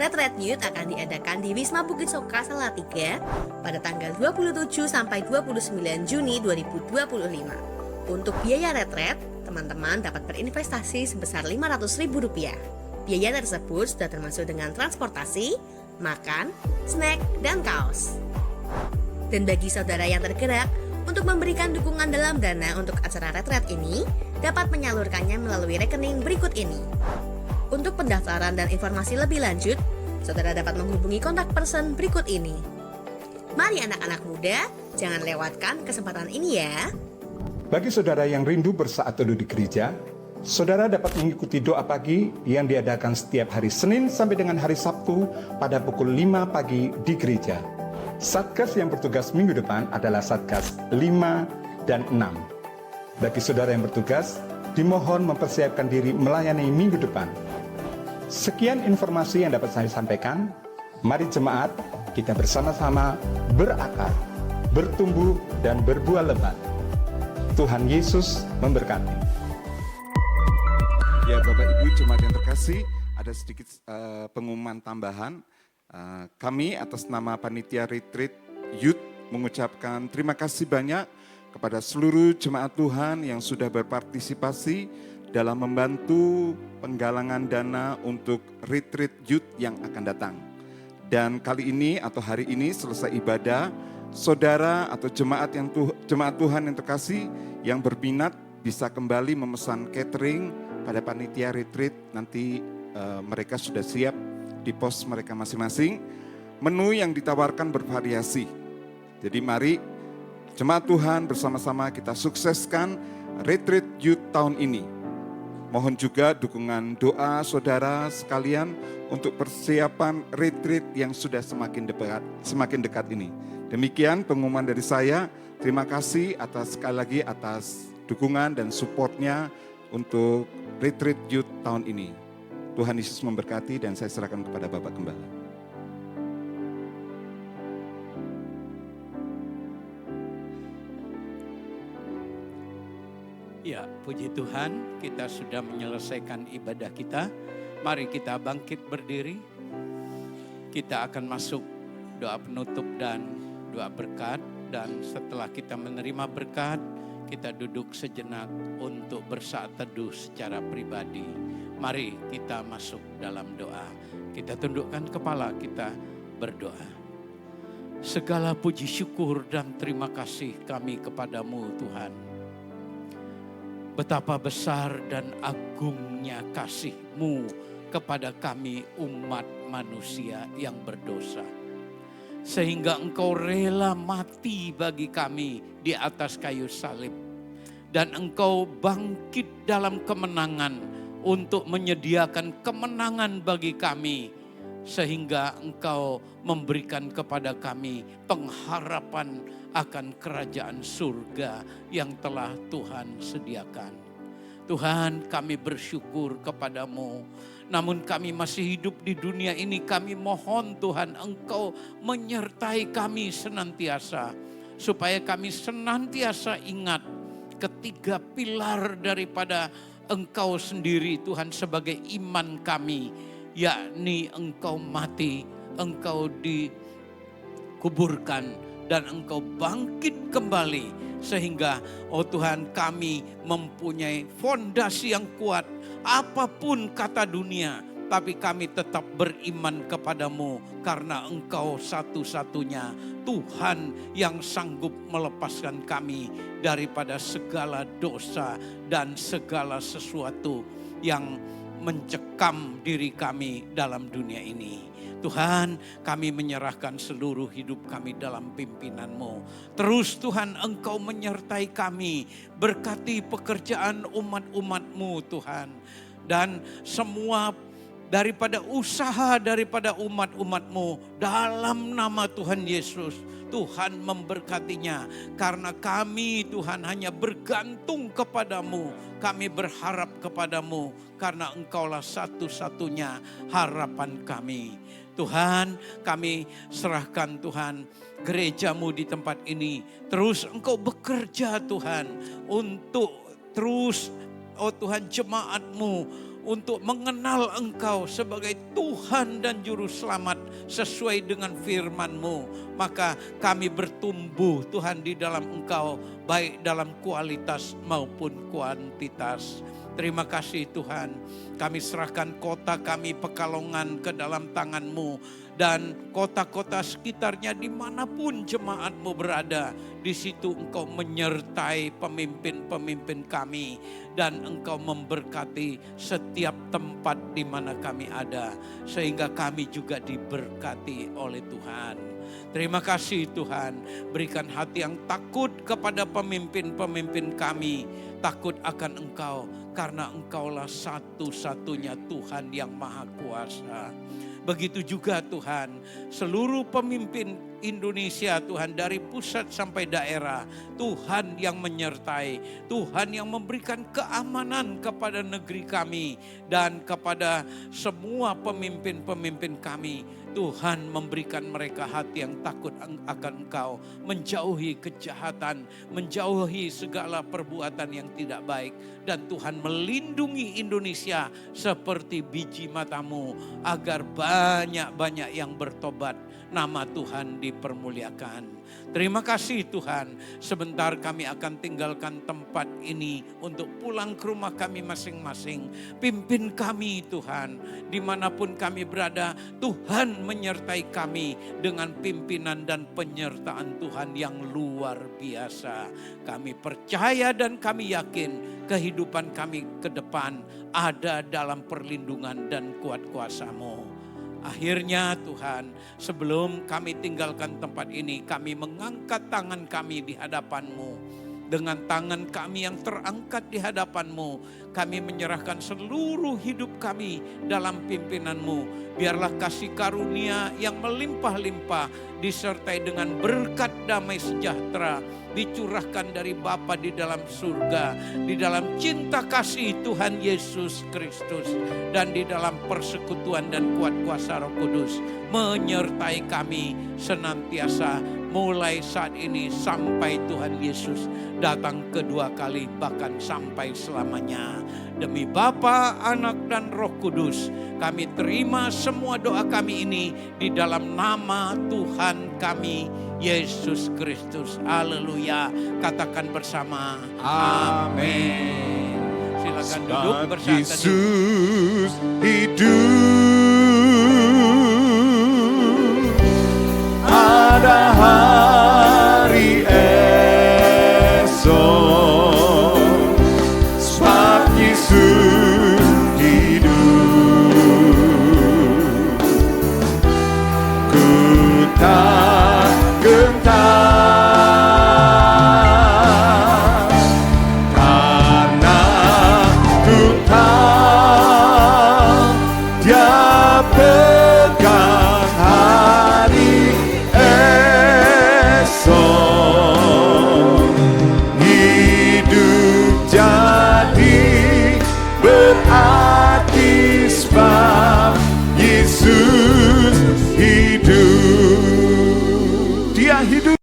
Retreat Youth akan diadakan di Wisma Bukit Soka Salatiga pada tanggal 27 sampai 29 Juni 2025. Untuk biaya retreat, teman-teman dapat berinvestasi sebesar Rp500.000. Biaya tersebut sudah termasuk dengan transportasi, makan, snack, dan kaos. Dan bagi saudara yang tergerak untuk memberikan dukungan dalam dana untuk acara retreat ini, dapat menyalurkannya melalui rekening berikut ini. Untuk pendaftaran dan informasi lebih lanjut, saudara dapat menghubungi kontak person berikut ini. Mari anak-anak muda, jangan lewatkan kesempatan ini ya. Bagi saudara yang rindu bersaat teduh di gereja, saudara dapat mengikuti doa pagi yang diadakan setiap hari Senin sampai dengan hari Sabtu pada pukul 5 pagi di gereja. Satgas yang bertugas minggu depan adalah Satgas 5 dan 6. Bagi saudara yang bertugas, dimohon mempersiapkan diri melayani minggu depan. Sekian informasi yang dapat saya sampaikan. Mari jemaat, kita bersama-sama berakar, bertumbuh, dan berbuah lebat. Tuhan Yesus memberkati. Ya Bapak Ibu jemaat yang terkasih, ada sedikit pengumuman tambahan. Kami atas nama Panitia Retreat Youth mengucapkan terima kasih banyak kepada seluruh jemaat Tuhan yang sudah berpartisipasi dalam membantu penggalangan dana untuk Retreat Youth yang akan datang. Dan kali ini atau hari ini selesai ibadah, saudara atau jemaat Tuhan yang terkasih yang berminat bisa kembali memesan catering pada panitia retreat. Nanti mereka sudah siap di pos mereka masing-masing. Menu yang ditawarkan bervariasi. Jadi mari jemaat Tuhan bersama-sama kita sukseskan Retreat Youth tahun ini. Mohon juga dukungan doa saudara sekalian untuk persiapan retreat yang sudah semakin dekat ini. Demikian pengumuman dari saya. Terima kasih sekali lagi atas dukungan dan supportnya untuk Retreat Youth tahun ini. Tuhan Yesus memberkati dan saya serahkan kepada Bapak Gembala. Ya, puji Tuhan, kita sudah menyelesaikan ibadah kita. Mari kita bangkit berdiri. Kita akan masuk doa penutup dan doa berkat. Dan setelah kita menerima berkat, kita duduk sejenak untuk bersaat teduh secara pribadi. Mari kita masuk dalam doa. Kita tundukkan kepala, kita berdoa. Segala puji syukur dan terima kasih kami kepadamu Tuhan. Betapa besar dan agungnya kasih-Mu kepada kami umat manusia yang berdosa. Sehingga Engkau rela mati bagi kami di atas kayu salib. Dan Engkau bangkit dalam kemenangan untuk menyediakan kemenangan bagi kami. Sehingga Engkau memberikan kepada kami pengharapan akan kerajaan surga yang telah Tuhan sediakan. Tuhan, kami bersyukur kepadamu. Namun kami masih hidup di dunia ini, kami mohon Tuhan Engkau menyertai kami senantiasa. Supaya kami senantiasa ingat ketiga pilar daripada Engkau sendiri Tuhan sebagai iman kami, yakni Engkau mati, Engkau dikuburkan, dan Engkau bangkit kembali. Sehingga Tuhan, kami mempunyai fondasi yang kuat. Apapun kata dunia, tapi kami tetap beriman kepadamu. Karena Engkau satu-satunya Tuhan yang sanggup melepaskan kami daripada segala dosa dan segala sesuatu yang mencekam diri kami dalam dunia ini. Tuhan, kami menyerahkan seluruh hidup kami dalam pimpinan-Mu. Terus Tuhan, Engkau menyertai kami, berkati pekerjaan umat-umat-Mu Tuhan. Dan semua daripada usaha daripada umat-umat-Mu dalam nama Tuhan Yesus, Tuhan memberkatinya. Karena kami Tuhan hanya bergantung kepadamu, kami berharap kepadamu, karena Engkaulah satu-satunya harapan kami. Tuhan, kami serahkan Tuhan gereja-Mu di tempat ini. Terus Engkau bekerja Tuhan untuk terus Tuhan jemaat-Mu untuk mengenal Engkau sebagai Tuhan dan Juru Selamat sesuai dengan firman-Mu. Maka kami bertumbuh Tuhan di dalam Engkau, baik dalam kualitas maupun kuantitas. Terima kasih Tuhan, kami serahkan kota kami Pekalongan ke dalam tangan-Mu. Dan kota-kota sekitarnya dimanapun jemaat-Mu berada, di situ Engkau menyertai pemimpin-pemimpin kami. Dan Engkau memberkati setiap tempat di mana kami ada. Sehingga kami juga diberkati oleh Tuhan. Terima kasih Tuhan, berikan hati yang takut kepada pemimpin-pemimpin kami. Takut akan Engkau, karena Engkaulah satu-satunya Tuhan yang Maha Kuasa. Begitu juga Tuhan, seluruh pemimpin Indonesia Tuhan, dari pusat sampai daerah, Tuhan yang menyertai, Tuhan yang memberikan keamanan kepada negeri kami dan kepada semua pemimpin-pemimpin kami. Tuhan memberikan mereka hati yang takut akan Engkau, menjauhi kejahatan, menjauhi segala perbuatan yang tidak baik. Dan Tuhan melindungi Indonesia seperti biji matamu, agar banyak-banyak yang bertobat, nama Tuhan dipermuliakan. Terima kasih Tuhan, sebentar kami akan tinggalkan tempat ini untuk pulang ke rumah kami masing-masing. Pimpin kami Tuhan, dimanapun kami berada, Tuhan menyertai kami dengan pimpinan dan penyertaan Tuhan yang luar biasa. Kami percaya dan kami yakin kehidupan kami ke depan ada dalam perlindungan dan kuat kuasa-Mu. Akhirnya Tuhan, sebelum kami tinggalkan tempat ini, kami mengangkat tangan kami di hadapan-Mu. Dengan tangan kami yang terangkat di hadapan-Mu, kami menyerahkan seluruh hidup kami dalam pimpinan-Mu. Biarlah kasih karunia yang melimpah-limpah disertai dengan berkat damai sejahtera dicurahkan dari Bapa di dalam surga, di dalam cinta kasih Tuhan Yesus Kristus, dan di dalam persekutuan dan kuat kuasa Roh Kudus menyertai kami senantiasa, mulai saat ini sampai Tuhan Yesus datang kedua kali, bahkan sampai selamanya. Demi Bapa, Anak, dan Roh Kudus, kami terima semua doa kami ini di dalam nama Tuhan kami Yesus Kristus. Haleluya. Katakan bersama. Amin. Silakan duduk bersama. Yesus hidup, ada hari esok, sebab Yesus hidup. Ku tak gentar, karena ku tahu Dia pegang hari esok. Hidup jadi berarti sebab Yesus hidup. Dia hidup.